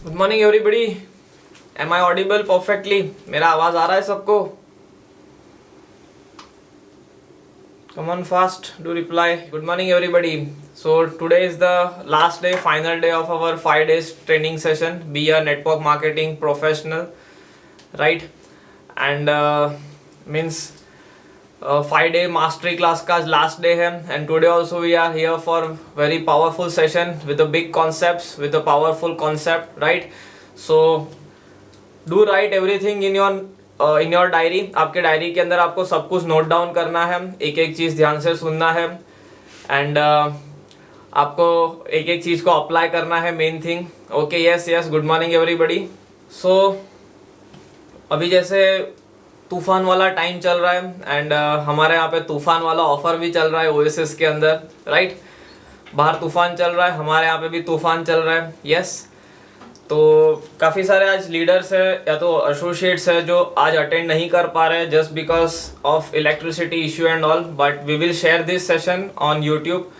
Good morning everybody. Am I audible perfectly? मेरा आवाज आ रहा है सबको? Come on fast, do reply. Good morning everybody. So today is the last day, final day of our 5 days training session, be a network marketing professional, right? And means 5 day mastery class का last day है and today also we are here for very powerful session with a big concept, with a powerful concept, right? So do right everything in your diary. आपके diary के अंदर आपको सब कुछ note down करना है, एक एक चीज़ ध्यान से सुनना है एंड आपको एक एक चीज़ को अप्लाई करना है, main thing. Okay, yes yes, good morning everybody. So अभी जैसे तूफान वाला टाइम चल रहा है एंड हमारे यहाँ पे तूफान वाला ऑफर भी चल रहा है ओएसएस के अंदर, राइट? बाहर तूफान चल रहा है, हमारे यहाँ पे भी तूफान चल रहा है, यस। तो काफ़ी सारे आज लीडर्स है या तो एसोसिएट्स है जो आज अटेंड नहीं कर पा रहे just because of electricity issue and all, but we will share this session on YouTube.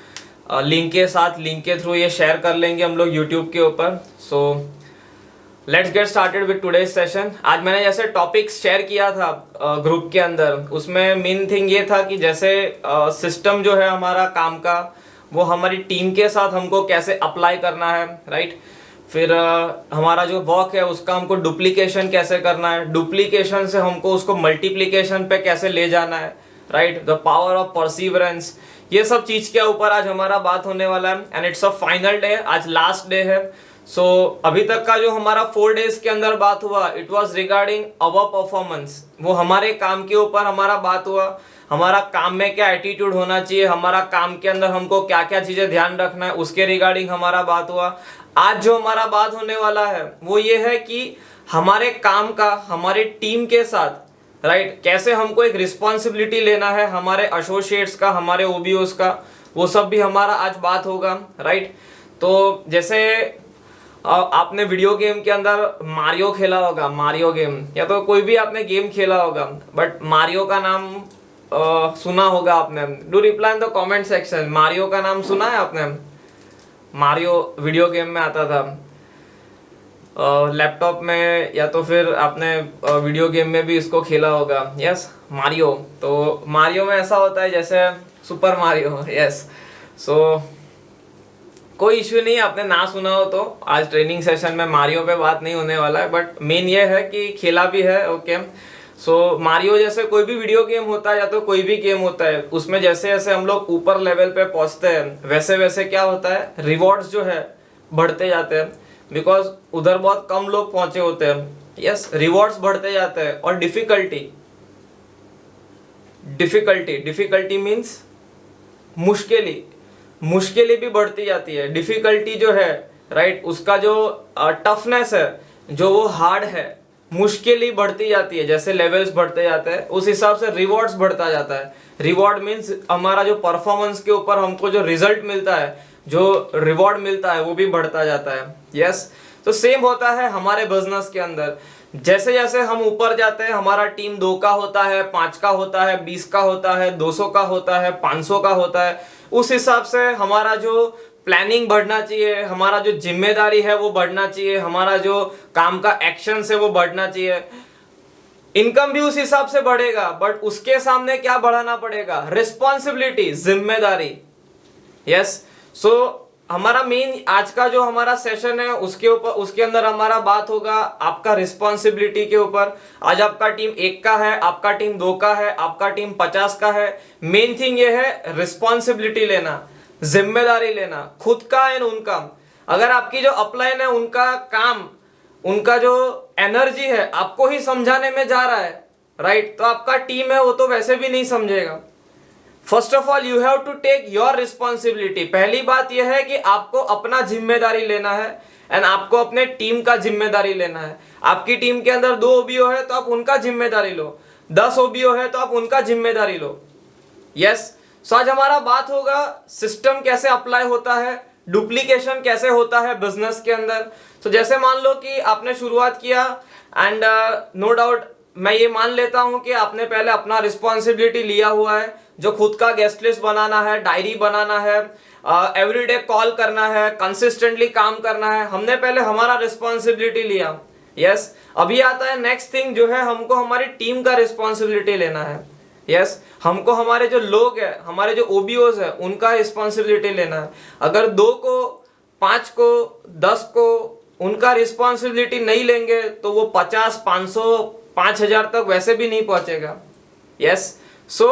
Link के साथ, लिंक के थ्रू ये शेयर कर लेंगे हम लोग यूट्यूब के ऊपर। So let's get started with today's session. आज मैंने जैसे टॉपिक्स शेयर किया था ग्रुप के अंदर, उसमें मेन थिंग ये था कि जैसे सिस्टम जो है हमारा काम का, वो हमारी टीम के साथ हमको कैसे अप्लाई करना है, राइट? फिर हमारा जो वर्क है उसका हमको डुप्लीकेशन कैसे करना है, डुप्लीकेशन से हमको उसको मल्टीप्लीकेशन पे कैसे ले जाना है, right? The power of perseverance, ये सब चीज़ के ऊपर आज हमारा बात होने वाला है and it's a final day, आज लास्ट डे है। सो अभी तक का जो हमारा 4 days के अंदर बात हुआ, it was regarding our performance. वो हमारे काम के ऊपर हमारा बात हुआ, हमारा काम में क्या एटीट्यूड होना चाहिए, हमारा काम के अंदर हमको क्या क्या चीज़ें ध्यान रखना है, उसके रिगार्डिंग हमारा बात हुआ। आज जो हमारा बात होने वाला है वो ये है कि हमारे काम का हमारे टीम के साथ, राइट, कैसे हमको एक रिस्पॉन्सिबिलिटी लेना है, हमारे एसोसिएट्स का, हमारे ओबीओस का, वो सब भी हमारा आज बात होगा, राइट? तो जैसे आपने वीडियो गेम के अंदर मारियो खेला होगा, मारियो गेम, या तो कोई भी आपने गेम खेला होगा, बट मारियो का नाम सुना होगा आपने। Do reply in the comment section, Mario का नाम सुना है आपने? मारियो वीडियो गेम में आता था लैपटॉप में, या तो फिर आपने वीडियो गेम में भी इसको खेला होगा, यस, मारियो। तो मारियो में ऐसा होता है जैसे सुपर मारियो, यस। सो कोई इश्यू नहीं, आपने ना सुना हो तो आज ट्रेनिंग सेशन में मारियो पे बात नहीं होने वाला है, बट मेन ये है कि खेला भी है, ओके? सो मारियो जैसे कोई भी वीडियो गेम होता है या तो कोई भी गेम होता है, उसमें जैसे जैसे हम लोग ऊपर लेवल पे पहुंचते हैं वैसे वैसे क्या होता है, रिवॉर्ड्स जो है बढ़ते जाते हैं, बिकॉज उधर बहुत कम लोग पहुंचे होते हैं, यस। रिवॉर्ड्स बढ़ते जाते हैं और डिफिकल्टी डिफिकल्टी डिफिकल्टी मीन्स मुश्किलें भी बढ़ती जाती है। डिफिकल्टी जो है, राइट, उसका जो टफनेस है, जो वो हार्ड है, मुश्किल ही बढ़ती जाती है। जैसे लेवल्स बढ़ते जाते हैं उस हिसाब से रिवॉर्ड्स बढ़ता जाता है। रिवॉर्ड मीन्स हमारा जो परफॉर्मेंस के ऊपर हमको जो रिजल्ट मिलता है, जो रिवॉर्ड मिलता है, वो भी बढ़ता जाता है, यस। तो सेम होता है हमारे बिजनेस के अंदर। जैसे जैसे हम ऊपर जाते हैं, हमारा टीम 2 का होता है, 5 का होता है, 20 का होता है, 200 का होता है, 500 का होता है, उस हिसाब से हमारा जो प्लानिंग बढ़ना चाहिए, हमारा जो जिम्मेदारी है वो बढ़ना चाहिए, हमारा जो काम का एक्शन है वो बढ़ना चाहिए। इनकम भी उस हिसाब से बढ़ेगा, बट उसके सामने क्या बढ़ाना पड़ेगा? रिस्पॉन्सिबिलिटी, जिम्मेदारी, यस। सो हमारा मेन आज का जो हमारा सेशन है उसके ऊपर, उसके अंदर हमारा बात होगा आपका रिस्पॉन्सिबिलिटी के ऊपर। आज आपका टीम 1 का है, आपका टीम 2 का है, आपका टीम 50 का है। मेन थिंग ये है रिस्पॉन्सिबिलिटी लेना, जिम्मेदारी लेना, खुद का एंड उनका। अगर आपकी जो अपलाइन है उनका काम, उनका जो एनर्जी है आपको ही समझाने में जा रहा है, राइट, तो आपका टीम है वो तो वैसे भी नहीं समझेगा। First of all you have to take your responsibility. पहली बात यह है कि आपको अपना जिम्मेदारी लेना है एंड आपको अपने टीम का जिम्मेदारी लेना है। आपकी टीम के अंदर 2 ओबीओ है तो आप उनका जिम्मेदारी लो, 10 ओबीओ है तो आप उनका जिम्मेदारी लो, यस। सो आज हमारा बात होगा सिस्टम कैसे अप्लाई होता है, डुप्लीकेशन कैसे होता है बिजनेस के अंदर। तो जैसे मान लो कि आपने शुरुआत किया एंड नो डाउट मैं ये मान लेता हूं कि आपने पहले अपना रिस्पॉन्सिबिलिटी लिया हुआ है। जो खुद का गेस्ट लिस्ट बनाना है, डायरी बनाना है, एवरीडे कॉल करना है, कंसिस्टेंटली काम करना है, हमने पहले हमारा रिस्पॉन्सिबिलिटी लिया। यस, अभी आता है नेक्स्ट थिंग जो है, हमको हमारी टीम का रिस्पॉन्सिबिलिटी लेना है। यस, हमको हमारे जो लोग हैं, हमारे जो ओबीओज है, उनका रिस्पॉन्सिबिलिटी लेना है। अगर 2 को, 5 को, 10 को उनका रिस्पॉन्सिबिलिटी नहीं लेंगे तो वो 50, 500, 5000 तक वैसे भी नहीं पहुंचेगा। Yes, so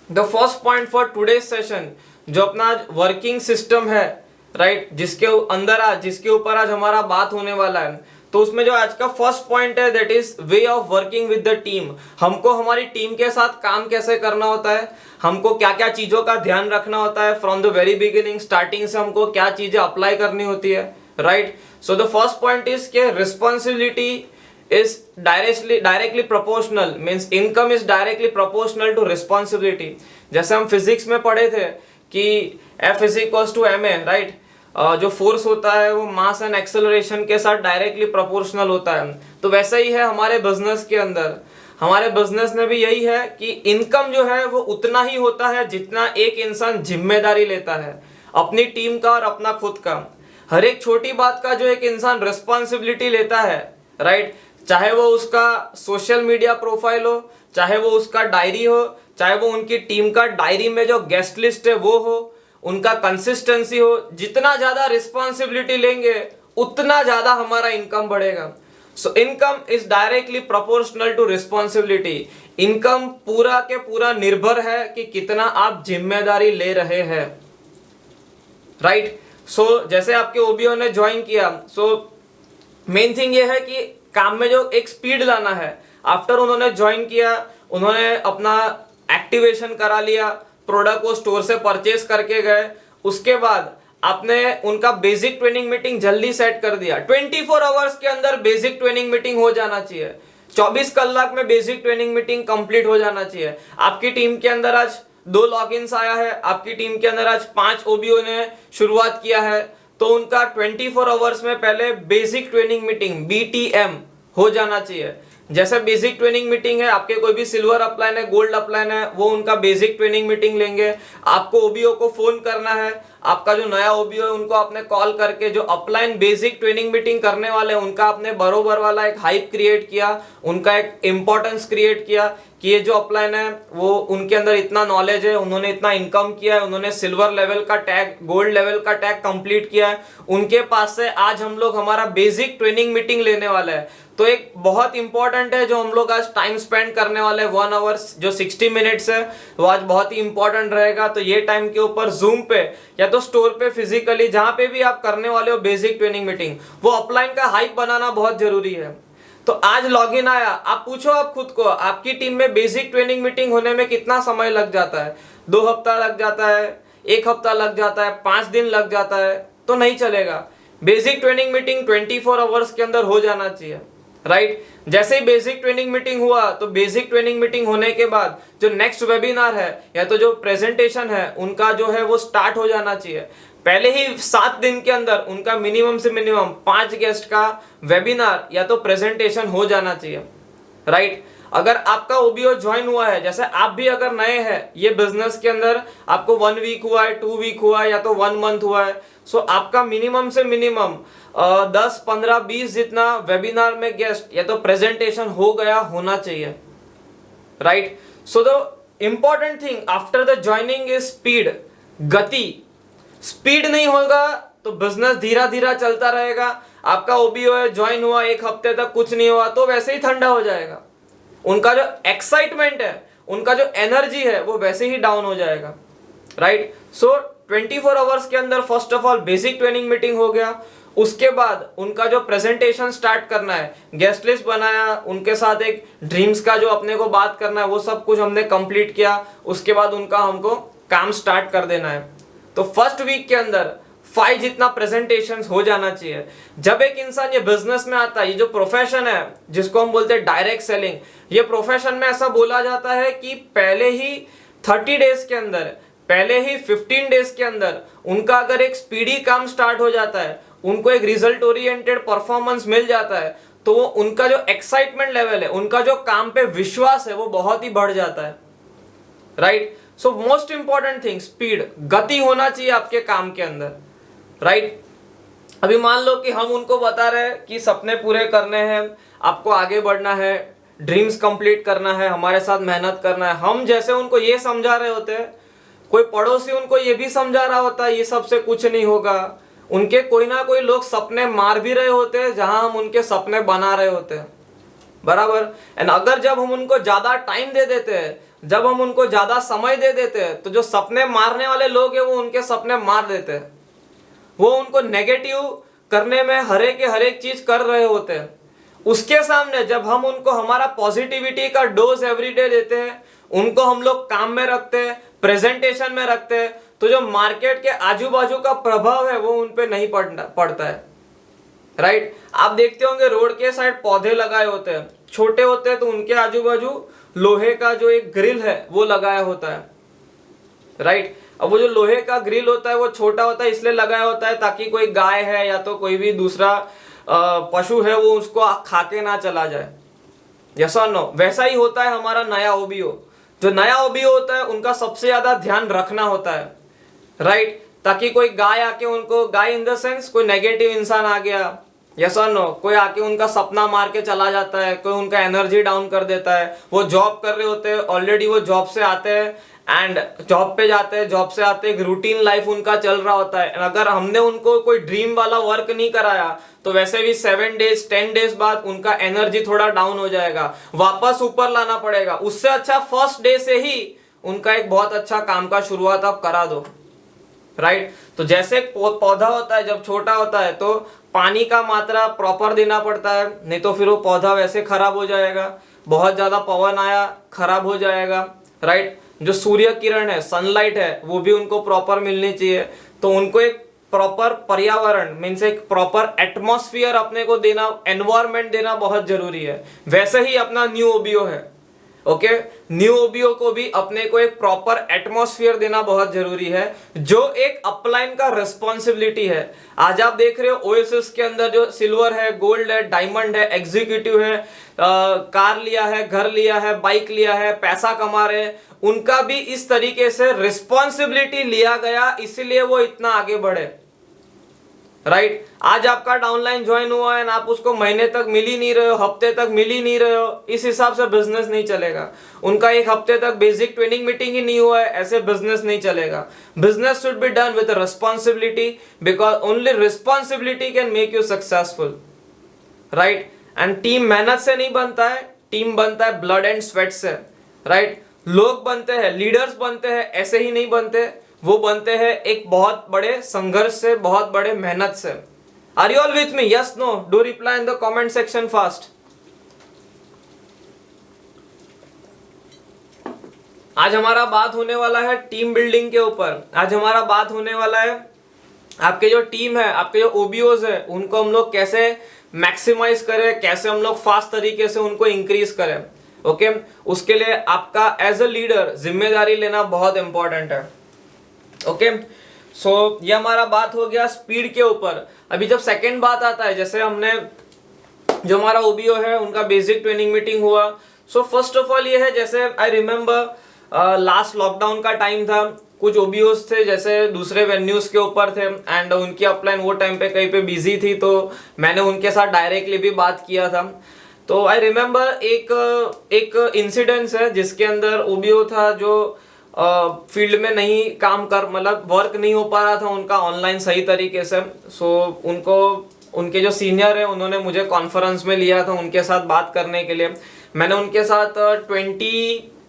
the first point for today session, जो अपना वर्किंग सिस्टम है, राइट, जिसके ऊपर आज हमारा बात होने वाला है, तो उसमें जो आज का फर्स्ट पॉइंट है that is way of working with the team. हमको हमारी टीम के साथ काम कैसे करना होता है, हमको क्या क्या चीजों का ध्यान रखना होता है, from the very beginning, starting से हमको क्या चीजें अप्लाई करनी होती है, right. So the first point is के responsibility is directly proportional, means income is directly proportional to responsibility. जैसे हम फिजिक्स में पढ़े थे कि F is equals to ma, right. जो फोर्स होता है वो मास एंड एक्सेलरेशन के साथ डायरेक्टली प्रोपोर्शनल होता है। तो वैसा ही है हमारे बिजनेस के अंदर, हमारे बिजनेस में भी यही है कि इनकम जो है वो उतना ही होता है जितना एक इंसान जिम्मेदारी लेता है अपनी टीम का और अपना खुद का। हर एक छोटी बात का जो एक इंसान रिस्पॉन्सिबिलिटी लेता है, राइट, चाहे वो उसका सोशल मीडिया प्रोफाइल हो, चाहे वो उसका डायरी हो, चाहे वो उनकी टीम का डायरी में जो गेस्ट लिस्ट है वो हो, उनका कंसिस्टेंसी हो, जितना ज्यादा रिस्पॉन्सिबिलिटी लेंगे उतना ज्यादा हमारा इनकम बढ़ेगा। So income is directly proportional to responsibility. Income पूरा के पूरा निर्भर है कि कितना आप जिम्मेदारी ले रहे हैं, राइट। सो जैसे आपके ओबीओ ने ज्वाइन किया, सो मेन थिंग ये है कि काम में जो एक स्पीड लाना है। आफ्टर उन्होंने ज्वाइन किया, उन्होंने अपना एक्टिवेशन करा लिया, प्रोडक्ट को स्टोर से परचेस करके गए, उसके बाद आपने उनका बेसिक ट्रेनिंग मीटिंग जल्दी सेट कर दिया। 24 आवर्स के अंदर बेसिक ट्रेनिंग मीटिंग हो जाना चाहिए, 24 कलाक में बेसिक ट्रेनिंग मीटिंग कंप्लीट हो जाना चाहिए। आपकी टीम के अंदर आज 2 लॉगिन्स आया है, आपकी टीम के अंदर आज 5 ओबीओ ने शुरुआत किया है, तो उनका 24 आवर्स में पहले बेसिक ट्रेनिंग मीटिंग BTM हो जाना चाहिए। जैसे बेसिक ट्रेनिंग मीटिंग है, आपके कोई भी सिल्वर अपलाइन है, गोल्ड अपलाइन है, वो उनका बेसिक ट्रेनिंग मीटिंग लेंगे। आपको ओबीओ को फोन करना है, आपका जो नया ओबीओ है उनको आपने कॉल करके जो अपलाइन बेसिक ट्रेनिंग मीटिंग करने वाले हैं उनका आपने बरोबर वाला एक हाइप क्रिएट किया, उनका एक इंपॉर्टेंस क्रिएट किया कि ये जो अपलाइन है वो उनके अंदर इतना नॉलेज है, उन्होंने इतना इनकम किया है, उन्होंने सिल्वर लेवल का टैग, गोल्ड लेवल का टैग कंप्लीट किया है, उनके पास से आज हम लोग हमारा बेसिक ट्रेनिंग मीटिंग लेने वाले हैं। तो एक बहुत इंपॉर्टेंट है जो हम लोग आज टाइम स्पेंड करने वाले हैं, 1 आवर्स जो 60 मिनट्स है वो आज बहुत ही इंपॉर्टेंट रहेगा। तो ये टाइम के ऊपर जूम पे या तो स्टोर पे फिजिकली जहां पे भी आप करने वाले हो बेसिक ट्रेनिंग मीटिंग, वो अपलाइन का हाइप बनाना बहुत जरूरी है। तो आज लॉगिन आया, आप पूछो आप खुद को, आपकी टीम में बेसिक ट्रेनिंग मीटिंग होने में कितना समय लग जाता है? 2 हफ्ता लग जाता है, 1 हफ्ता लग जाता है, 5 दिन लग जाता है, तो नहीं चलेगा। बेसिक ट्रेनिंग मीटिंग 24 आवर्स के अंदर हो जाना चाहिए, राइट। जैसे ही बेसिक ट्रेनिंग मीटिंग हुआ तो बेसिक ट्रेनिंग मीटिंग होने के बाद जो नेक्स्ट वेबिनार है या तो जो प्रेजेंटेशन है उनका जो है वो स्टार्ट हो जाना चाहिए। पहले ही 7 दिन के अंदर उनका मिनिमम से मिनिमम 5 गेस्ट का वेबिनार या तो प्रेजेंटेशन हो जाना चाहिए, राइट। अगर आपका ओबीओ ज्वाइन हुआ है, जैसे आप भी अगर नए हैं ये बिजनेस के अंदर, आपको 1 वीक हुआ है, 2 वीक हुआ है या तो 1 मंथ हुआ है, सो आपका मिनिमम से मिनिमम 10, 15, 20 जितना वेबिनार में गेस्ट या तो प्रेजेंटेशन हो गया होना चाहिए, right. So the important thing after the joining is speed, गति। स्पीड नहीं होगा तो बिजनेस धीरा धीरा चलता रहेगा। आपका ओबीओ है, ज्वाइन हुआ 1 हफ्ते तक कुछ नहीं हुआ तो वैसे ही ठंडा हो जाएगा। उनका जो एक्साइटमेंट है, उनका जो एनर्जी है वो वैसे ही डाउन हो जाएगा, राइट। सो 24 आवर्स के अंदर first of all basic training meeting हो गया, उसके बाद उनका जो प्रेजेंटेशन स्टार्ट करना है, गेस्ट लिस्ट बनाया, उनके साथ एक ड्रीम्स का जो अपने को बात करना है वो सब कुछ हमने कंप्लीट किया, उसके बाद उनका हमको काम स्टार्ट कर देना है। तो फर्स्ट वीक के अंदर 5 जितना प्रेजेंटेशन हो जाना चाहिए। जब एक इंसान ये बिजनेस में आता है, ये जो प्रोफेशन है जिसको हम बोलते हैं डायरेक्ट सेलिंग, ये प्रोफेशन में ऐसा बोला जाता है कि पहले ही 30 डेज के अंदर, पहले ही 15 डेज के अंदर उनका अगर एक स्पीडी काम स्टार्ट हो जाता है, उनको एक रिजल्ट ओरिएंटेड परफॉर्मेंस मिल जाता है, तो वो उनका जो एक्साइटमेंट लेवल है, उनका जो काम पे विश्वास है वो बहुत ही बढ़ जाता है, right. So most important thing speed, गति होना चाहिए आपके काम के अंदर, राइट। अभी मान लो कि हम उनको बता रहे हैं कि सपने पूरे करने हैं, आपको आगे बढ़ना है, ड्रीम्स कंप्लीट करना है, हमारे साथ मेहनत करना है। हम जैसे उनको ये समझा रहे होते हैं, कोई पड़ोसी उनको ये भी समझा रहा होता है ये सबसे कुछ नहीं होगा। उनके कोई ना कोई लोग सपने मार भी रहे होते हैं जहां हम उनके सपने बना रहे होते हैं, बराबर। एंड अगर जब हम उनको ज्यादा टाइम दे देते हैं, जब हम उनको ज्यादा समय दे देते हैं, तो जो सपने मारने वाले लोग हैं वो उनके सपने मार देते हैं। वो उनको नेगेटिव करने में हर एक चीज कर रहे होते हैं। उसके सामने जब हम उनको हमारा पॉजिटिविटी का डोज एवरीडे देते हैं, उनको हम लोग काम में रखते हैं, प्रेजेंटेशन में रखते हैं, तो जो मार्केट के आजू बाजू का प्रभाव है वो उन पे नहीं पड़ता है, राइट। आप देखते होंगे रोड के साइड पौधे लगाए होते हैं, छोटे होते हैं तो उनके आजू बाजू लोहे का जो एक ग्रिल है वो लगाया होता है, राइट। अब वो जो लोहे का ग्रिल होता है वो छोटा होता है, इसलिए लगाया होता है ताकि कोई गाय है या तो कोई भी दूसरा पशु है वो उसको खा के ना चला जाए। यस और नो? वैसा ही होता है हमारा नया ओबीओ। जो नया ओबीओ होता है उनका सबसे ज्यादा ध्यान रखना होता है, राइट, ताकि कोई गाय आके उनको, गाय इन द सेंस कोई नेगेटिव इंसान आ गया, यस और नो, कोई आके उनका सपना मार के चला जाता है, कोई उनका एनर्जी डाउन कर देता है। वो जॉब कर रहे होते हैं, ऑलरेडी वो जॉब से आते हैं एंड जॉब पे जाते हैं, जॉब से आते एक रूटीन लाइफ उनका चल रहा होता है। अगर हमने उनको कोई ड्रीम वाला वर्क नहीं कराया तो वैसे भी 7 डेज 10 डेज बाद उनका एनर्जी थोड़ा डाउन हो जाएगा, वापस ऊपर लाना पड़ेगा। उससे अच्छा फर्स्ट डे से ही उनका एक बहुत अच्छा काम का शुरुआत आप करा दो, राइट। तो जैसे पौधा होता है, जब छोटा होता है तो पानी का मात्रा प्रॉपर देना पड़ता है, नहीं तो फिर वो पौधा वैसे खराब हो जाएगा, बहुत ज्यादा पवन आया खराब हो जाएगा, राइट। जो सूर्य किरण है, सनलाइट है, वो भी उनको प्रॉपर मिलनी चाहिए। तो उनको एक प्रॉपर पर्यावरण मीन्स एक प्रॉपर एटमॉस्फेयर अपने को देना, एनवायरनमेंट देना बहुत जरूरी है। वैसे ही अपना न्यू ओबीओ है, ओके। न्यू ओबीओ को भी अपने को एक प्रॉपर एटमॉस्फेयर देना बहुत जरूरी है, जो एक अपलाइन का रिस्पॉन्सिबिलिटी है। आज आप देख रहे हो ओएसिस के अंदर जो सिल्वर है, गोल्ड है, डायमंड है, एग्जीक्यूटिव है, कार लिया है, घर लिया है, बाइक लिया है, पैसा कमा रहे हैं, उनका भी इस तरीके से रिस्पॉन्सिबिलिटी लिया गया, इसलिए वो इतना आगे बढ़े, राइट। आज आपका डाउनलाइन ज्वाइन हुआ है ना, आप उसको महीने तक मिल ही नहीं रहे हो, हफ्ते तक मिल ही नहीं रहे हो, इस हिसाब से बिजनेस नहीं चलेगा। उनका एक हफ्ते तक बेसिक ट्रेनिंग मीटिंग ही नहीं हुआ है, ऐसे बिजनेस नहीं चलेगा। Business should be done with responsibility, because only responsibility can make you successful, right. And team मेहनत से नहीं बनता है, टीम बनता है ब्लड एंड स्वेट से, राइट। लोग बनते हैं, लीडर्स बनते हैं, ऐसे ही नहीं बनते, वो बनते हैं एक बहुत बड़े संघर्ष से, बहुत बड़े मेहनत से। Are you all with me? Yes, no? Do reply in the comment section fast. आज हमारा बात होने वाला है टीम बिल्डिंग के ऊपर। आज हमारा बात होने वाला है आपके जो टीम है, आपके जो ओबीओज है, उनको हम लोग कैसे मैक्सिमाइज करें, कैसे हम लोग फास्ट तरीके से उनको इंक्रीज करें, ओके। उसके लिए आपका एज अ लीडर जिम्मेदारी लेना बहुत इंपॉर्टेंट है, ओके। सो ये हमारा बात हो गया स्पीड के ऊपर। अभी जब सेकंड बात आता है, जैसे हमने जो हमारा ओबीओ है उनका बेसिक ट्रेनिंग मीटिंग हुआ। सो फर्स्ट ऑफ ऑल ये है, जैसे आई रिमेम्बर लास्ट लॉकडाउन का टाइम था, कुछ ओबीओस थे जैसे दूसरे वेन्यूज के ऊपर थे एंड उनकी अपलाइन वो टाइम पे कहीं पे बिजी थी, तो मैंने उनके साथ डायरेक्टली भी बात किया था। तो आई रिमेम्बर एक इंसिडेंस है जिसके अंदर ओबीओ था जो फील्ड में नहीं काम कर, मतलब वर्क नहीं हो पा रहा था उनका ऑनलाइन सही तरीके से। सो उनको, उनके जो सीनियर है उन्होंने मुझे कॉन्फ्रेंस में लिया था उनके साथ बात करने के लिए। मैंने उनके साथ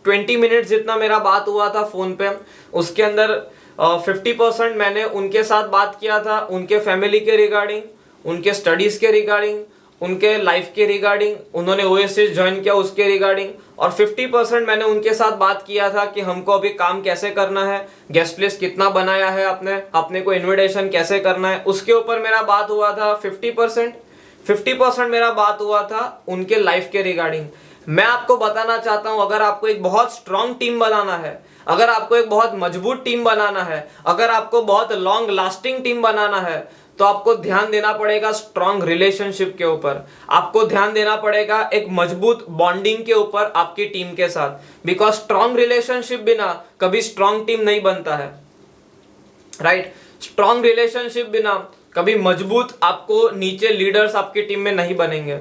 20 मिनट जितना मेरा बात हुआ था फोन पे, उसके अंदर 50% मैंने उनके साथ बात किया था उनके फैमिली के रिगार्डिंग, उनके स्टडीज के रिगार्डिंग, उनके लाइफ के रिगार्डिंग, उन्होंने ओएसिस ज्वाइन किया उसके रिगार्डिंग, और 50% मैंने उनके साथ बात किया था कि हमको अभी काम कैसे करना है, गेस्ट लिस्ट कितना बनाया है अपने को इन्विटेशन कैसे करना है, उसके ऊपर मेरा बात हुआ था 50% मेरा बात हुआ था उनके लाइफ के रिगार्डिंग। मैं आपको बताना चाहता हूं, अगर आपको एक बहुत स्ट्रॉन्ग टीम बनाना है, अगर आपको एक बहुत मजबूत टीम बनाना है, अगर आपको बहुत लॉन्ग लास्टिंग टीम बनाना है, तो आपको ध्यान देना पड़ेगा स्ट्रॉन्ग रिलेशनशिप के ऊपर, आपको ध्यान देना पड़ेगा एक मजबूत बॉन्डिंग के ऊपर आपकी टीम के साथ, बिकॉज स्ट्रॉन्ग रिलेशनशिप बिना कभी स्ट्रॉन्ग टीम नहीं बनता है, राइट। स्ट्रॉन्ग रिलेशनशिप बिना कभी मजबूत आपको नीचे लीडर्स आपकी टीम में नहीं बनेंगे।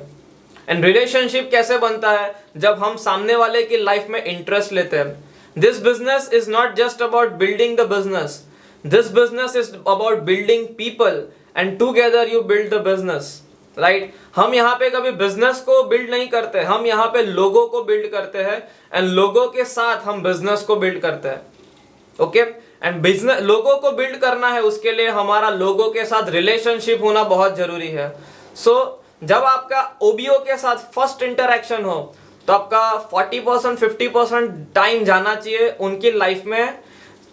एंड रिलेशनशिप कैसे बनता है? जब हम सामने वाले की लाइफ में इंटरेस्ट लेते हैं। This business is not just about building the business, this business is about building people and together you build the business, right. हम यहाँ पे कभी बिजनेस को बिल्ड नहीं करते, हम यहाँ पे लोगों को बिल्ड करते हैं एंड लोगों के साथ हम बिजनेस को बिल्ड करते हैं, ओके। एंड बिजनेस लोगों को बिल्ड करना है, उसके लिए हमारा लोगों के साथ रिलेशनशिप होना बहुत जरूरी है। सो जब आपका ओबीओ के साथ फर्स्ट इंटरेक्शन हो तो आपका 40% 50% टाइम जाना चाहिए उनकी लाइफ में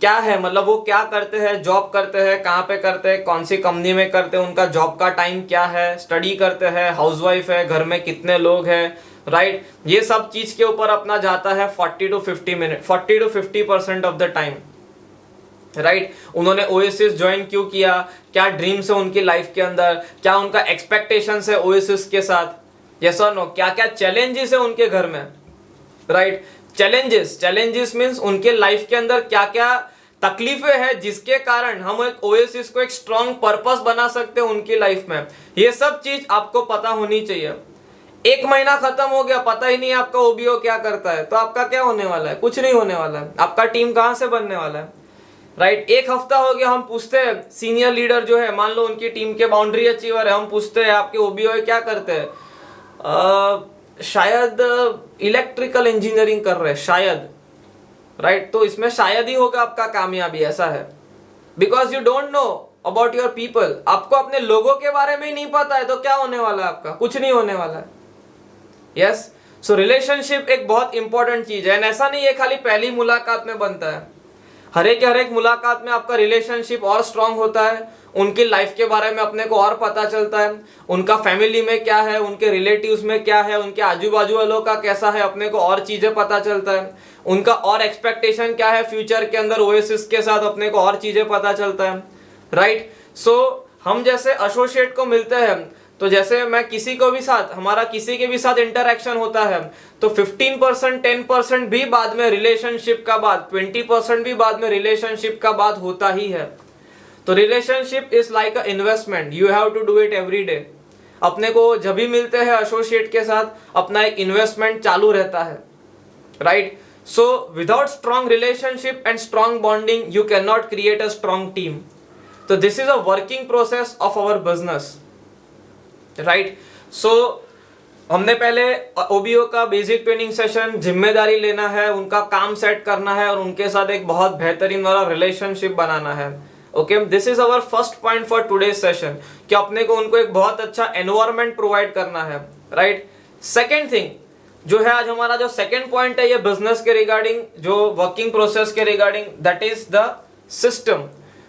क्या है, मतलब वो क्या करते हैं, जॉब करते हैं, कहाँ पे करते हैं, कौन सी कंपनी में करते हैं, उनका जॉब का टाइम क्या है, स्टडी करते हैं, हाउसवाइफ है, घर में कितने लोग हैं, राइट। ये सब चीज के ऊपर अपना जाता है 40 to 50% of the time, right. उन्होंने ओएसिस ज्वाइन क्यों किया, क्या ड्रीम्स है उनकी लाइफ के अंदर, क्या उनका एक्सपेक्टेशंस है ओएसिस के साथ, यस और नो, क्या क्या चैलेंजेस है उनके घर में, राइट। चैलेंजेस मींस उनके लाइफ के अंदर क्या क्या तकलीफें हैं जिसके कारण हम एक ओएसिस को एक स्ट्रॉन्ग पर्पस बना सकते हैं उनकी लाइफ में। ये सब चीज आपको पता होनी चाहिए। एक महीना खत्म हो गया, पता ही नहीं आपका ओबीओ क्या करता है, तो आपका क्या होने वाला है? कुछ नहीं होने वाला है। आपका टीम कहां से बनने वाला है, राइट। एक हफ्ता हो गया, हम पूछते हैं सीनियर लीडर जो है, मान लो उनकी टीम के बाउंड्री अचीवर है, हम पूछते हैं आपके ओबीओ क्या करते हैं, शायद इलेक्ट्रिकल इंजीनियरिंग कर रहे हैं, शायद, राइट। तो इसमें शायद ही होगा आपका कामयाबी, ऐसा है, because you don't know about your people. आपको अपने लोगों के बारे में ही नहीं पता है तो क्या होने वाला है आपका? कुछ नहीं होने वाला है, यस। सो रिलेशनशिप एक बहुत इंपॉर्टेंट चीज है, ऐसा नहीं है खाली पहली मुलाकात में बनता है, हर एक मुलाकात में आपका रिलेशनशिप और स्ट्रांग होता है, उनकी लाइफ के बारे में अपने को और पता चलता है, उनका फैमिली में क्या है, उनके रिलेटिव्स में क्या है, उनके आजू बाजू वालों का कैसा है, अपने को और चीजें पता चलता है, उनका और एक्सपेक्टेशन क्या है फ्यूचर के अंदर ओएसिस के साथ, अपने को और चीजें पता चलता है, राइट। सो हम जैसे एसोसिएट को मिलते हैं, तो जैसे मैं किसी को भी साथ, हमारा किसी के भी साथ इंटरेक्शन होता है, तो 15% 10% भी बाद में रिलेशनशिप का बात, 20% भी बाद में रिलेशनशिप का बात होता ही है। तो relationship is like a investment, you have to do it every day. अपने को जब भी मिलते हैं एसोसिएट के साथ, अपना एक इन्वेस्टमेंट चालू रहता है, right. So without strong relationship and strong bonding you can not create a strong team. तो this is a working process of our business, right. So हमने पहले ओबीओ का बेसिक ट्रेनिंग सेशन, जिम्मेदारी लेना है, उनका काम सेट करना है और उनके साथ एक बहुत बेहतरीन वाला रिलेशनशिप बनाना है, okay. This is our first point for today session, कि अपने को उनको एक बहुत अच्छा एनवायरनमेंट प्रोवाइड करना है, राइट। सेकेंड थिंग जो है, आज हमारा जो सेकेंड पॉइंट है ये बिजनेस के रिगार्डिंग, जो वर्किंग प्रोसेस के regarding, that is the system.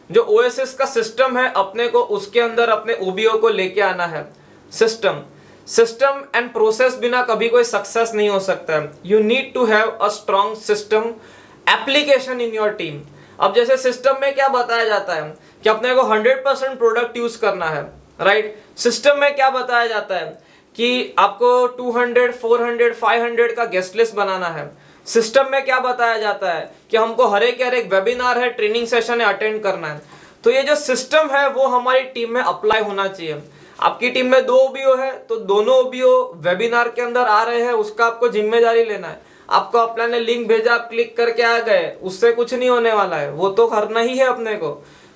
जो ओएसएस का सिस्टम है, अपने को उसके अंदर अपने ओबीओ को लेके आना है। सिस्टम एंड प्रोसेस बिना कभी कोई सक्सेस नहीं हो सकता है। You need to have a strong system application in your team. अब जैसे सिस्टम में क्या बताया जाता है कि अपने को 100% प्रोडक्ट यूज करना है, राइट। सिस्टम में क्या बताया जाता है कि आपको 200 400 500 का गेस्ट लिस्ट बनाना है। सिस्टम में क्या बताया जाता है कि हमको हर एक वेबिनार है, ट्रेनिंग सेशन है, अटेंड करना है। तो ये जो सिस्टम है वो हमारी टीम में अप्लाई होना चाहिए। आपकी टीम में 2 ओबीओ है, तो दोनों ओबीओ वेबिनार के अंदर आ रहे हैं, उसका आपको जिम्मेदारी लेना है। आपको अपने ने लिंक भेजा, आप क्लिक करके आ गए, उससे कुछ नहीं होने वाला है, वो तो करना ही है अपने को,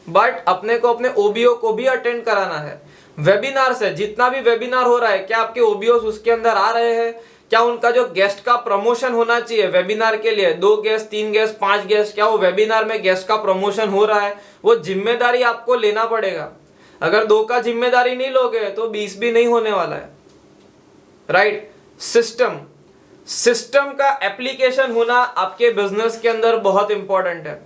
बट अपने को अपने ओबीओ को भी अटेंड कराना है। वेबिनार से जितना भी वेबिनार हो रहा है, क्या आपके ओबीओ उसके अंदर आ रहे हैं? क्या उनका जो गेस्ट का प्रमोशन होना चाहिए वेबिनार के लिए, 2 गेस्ट 3 गेस्ट 5 गेस्ट, क्या वो वेबिनार में गेस्ट का प्रमोशन हो रहा है? वो जिम्मेदारी आपको लेना पड़ेगा। अगर 2 का जिम्मेदारी नहीं लोगे तो 20 भी नहीं होने वाला है, राइट। सिस्टम का एप्लीकेशन होना आपके बिजनेस के अंदर बहुत इंपॉर्टेंट है,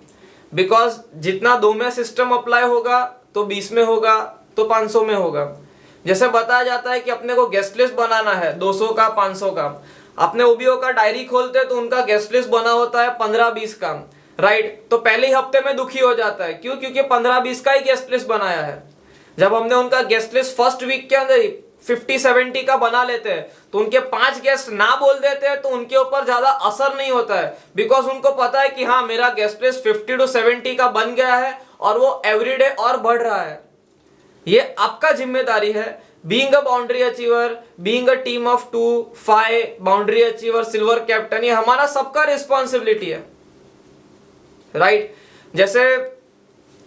बिकॉज जितना 2 में सिस्टम अप्लाई होगा तो 20 में होगा तो 500 में होगा। जैसे बताया जाता है कि अपने को गेस्ट लिस्ट बनाना है 200 का 500 का, अपने ओबीओ का डायरी खोलते तो उनका गेस्ट लिस्ट बना होता है 15-20 का, राइट। तो पहले ही हफ्ते में दुखी हो जाता है, क्यों? क्योंकि 15-20 का ही गेस्ट लिस्ट बनाया है। जब हमने उनका गेस्ट लिस्ट फर्स्ट वीक के अंदर ही 50-70 का बना लेते हैं तो उनके 5 गेस्ट ना बोल देते हैं तो उनके ऊपर ज्यादा असर नहीं होता है, बिकॉज उनको पता है कि हाँ मेरा गेस्ट लिस्ट 50-70 का बन गया है और वो एवरीडे और बढ़ रहा है। ये आपका जिम्मेदारी है, being a boundary achiever, being a team of 2-5 boundary achiever, silver captain, ये हमारा सबका रिस्पॉन्सिबिलिटी है, राइट। जैसे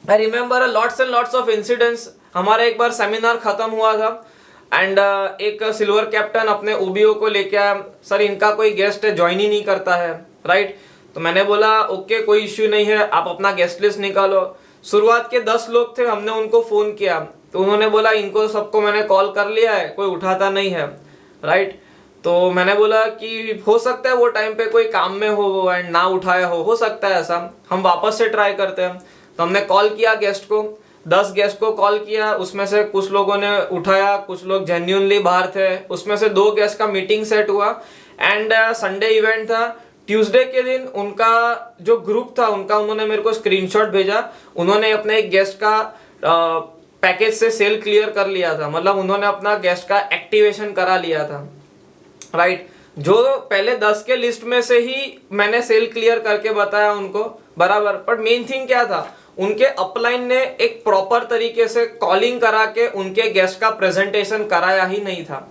I remember lots and lots of incidents. हमारा एक बार सेमिनार खत्म हुआ था एंड एक सिल्वर कैप्टन अपने ओबीओ को लेके आया, सर इनका कोई गेस्ट ज्वाइन ही नहीं करता है, राइट। तो मैंने बोला ओके कोई इश्यू नहीं है, आप अपना गेस्ट लिस्ट निकालो। शुरुआत के 10 लोग थे, हमने उनको फोन किया तो उन्होंने बोला इनको सबको मैंने कॉल कर लिया है, कोई उठाता नहीं है, राइट। तो मैंने बोला कि हो सकता है वो टाइम पे कोई काम में हो एंड ना उठाया हो सकता है ऐसा, हम वापस से ट्राई करते हैं। तो हमने कॉल किया गेस्ट को, 10 गेस्ट को कॉल किया, उसमें से कुछ लोगों ने उठाया, कुछ लोग जेन्युइनली बाहर थे, उसमें से 2 गेस्ट का मीटिंग सेट हुआ एंड संडे इवेंट था। ट्यूसडे के दिन उनका जो ग्रुप था उनका उन्होंने मेरे को स्क्रीनशॉट भेजा, उन्होंने अपने एक गेस्ट का पैकेज से सेल क्लियर कर लिया था, मतलब उन्होंने अपना गेस्ट का एक्टिवेशन करा लिया था, राइट। जो पहले 10 के लिस्ट में से ही मैंने सेल क्लियर करके बताया उनको, बराबर। पर मेन थिंग क्या था, उनके अपलाइन ने एक प्रॉपर तरीके से कॉलिंग करा के उनके गेस्ट का प्रेजेंटेशन कराया ही नहीं था,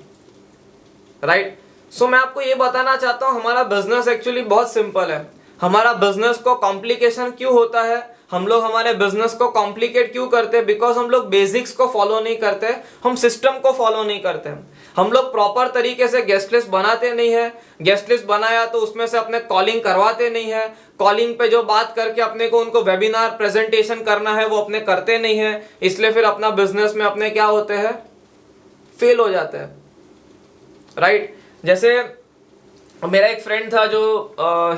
राइट। सो मैं आपको ये बताना चाहता हूं हमारा बिजनेस एक्चुअली बहुत सिंपल है। हमारा बिजनेस को कॉम्प्लिकेशन क्यों होता है, हम लोग हमारे बिजनेस को कॉम्प्लिकेट क्यों करते हैं, बिकॉज हम लोग बेसिक्स को फॉलो नहीं करते, हम सिस्टम को फॉलो नहीं करते, हम लोग प्रॉपर तरीके से गेस्ट लिस्ट बनाते नहीं है। गेस्ट लिस्ट बनाया तो उसमें से अपने कॉलिंग करवाते नहीं है, कॉलिंग पे जो बात करके अपने को उनको वेबिनार प्रेजेंटेशन करना है वो अपने करते नहीं है, इसलिए फिर अपना बिजनेस में अपने क्या होते हैं, फेल हो जाते हैं, राइट। जैसे मेरा एक फ्रेंड था जो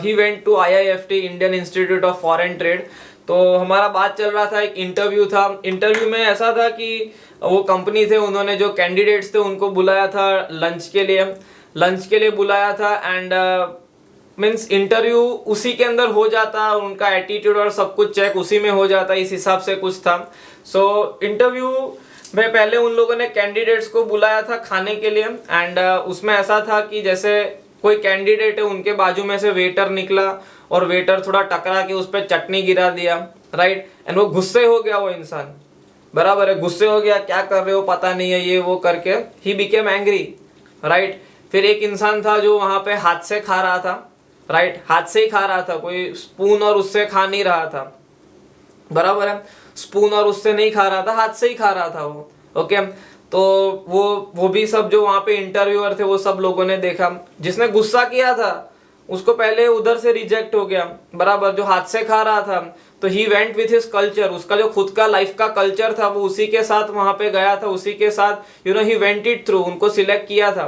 he went to IIFT, Indian Institute of Foreign Trade. तो हमारा बात चल रहा था, एक इंटरव्यू था। इंटरव्यू में ऐसा था कि वो कंपनी थे, उन्होंने जो कैंडिडेट्स थे उनको बुलाया था लंच के लिए बुलाया था एंड मीन्स इंटरव्यू उसी के अंदर हो जाता, उनका एटीट्यूड और सब कुछ चेक उसी में हो जाता, इस हिसाब से कुछ था। सो इंटरव्यू में पहले उन लोगों ने कैंडिडेट्स को बुलाया था खाने के लिए एंड उसमें ऐसा था कि जैसे कोई कैंडिडेट है उनके बाजू में से वेटर निकला और वेटर थोड़ा टकरा के उस पर चटनी गिरा दिया, राइट। एंड वो गुस्से हो गया, वो इंसान, बराबर है, गुस्से हो गया, क्या कर रहे हो पता नहीं है, ये वो करके ही बिकेम एंग्री, राइट। फिर एक इंसान था जो वहां पे हाथ से खा रहा था, राइट, हाथ से ही खा रहा था, कोई स्पून और उससे खा नहीं रहा था, बराबर है, स्पून और उससे नहीं खा रहा था, हाथ से ही खा रहा था वो, ओके। तो वो भी सब जो वहां पे इंटरव्यूअर थे वो सब लोगों ने देखा, जिसने गुस्सा किया था उसको पहले उधर से रिजेक्ट हो गया, बराबर। जो हाथ से खा रहा था तो he went with his culture, उसका जो खुद का लाइफ का कल्चर था वो उसी के साथ वहां पे गया था, उसी के साथ ही वेंट इट थ्रू, उनको सिलेक्ट किया था।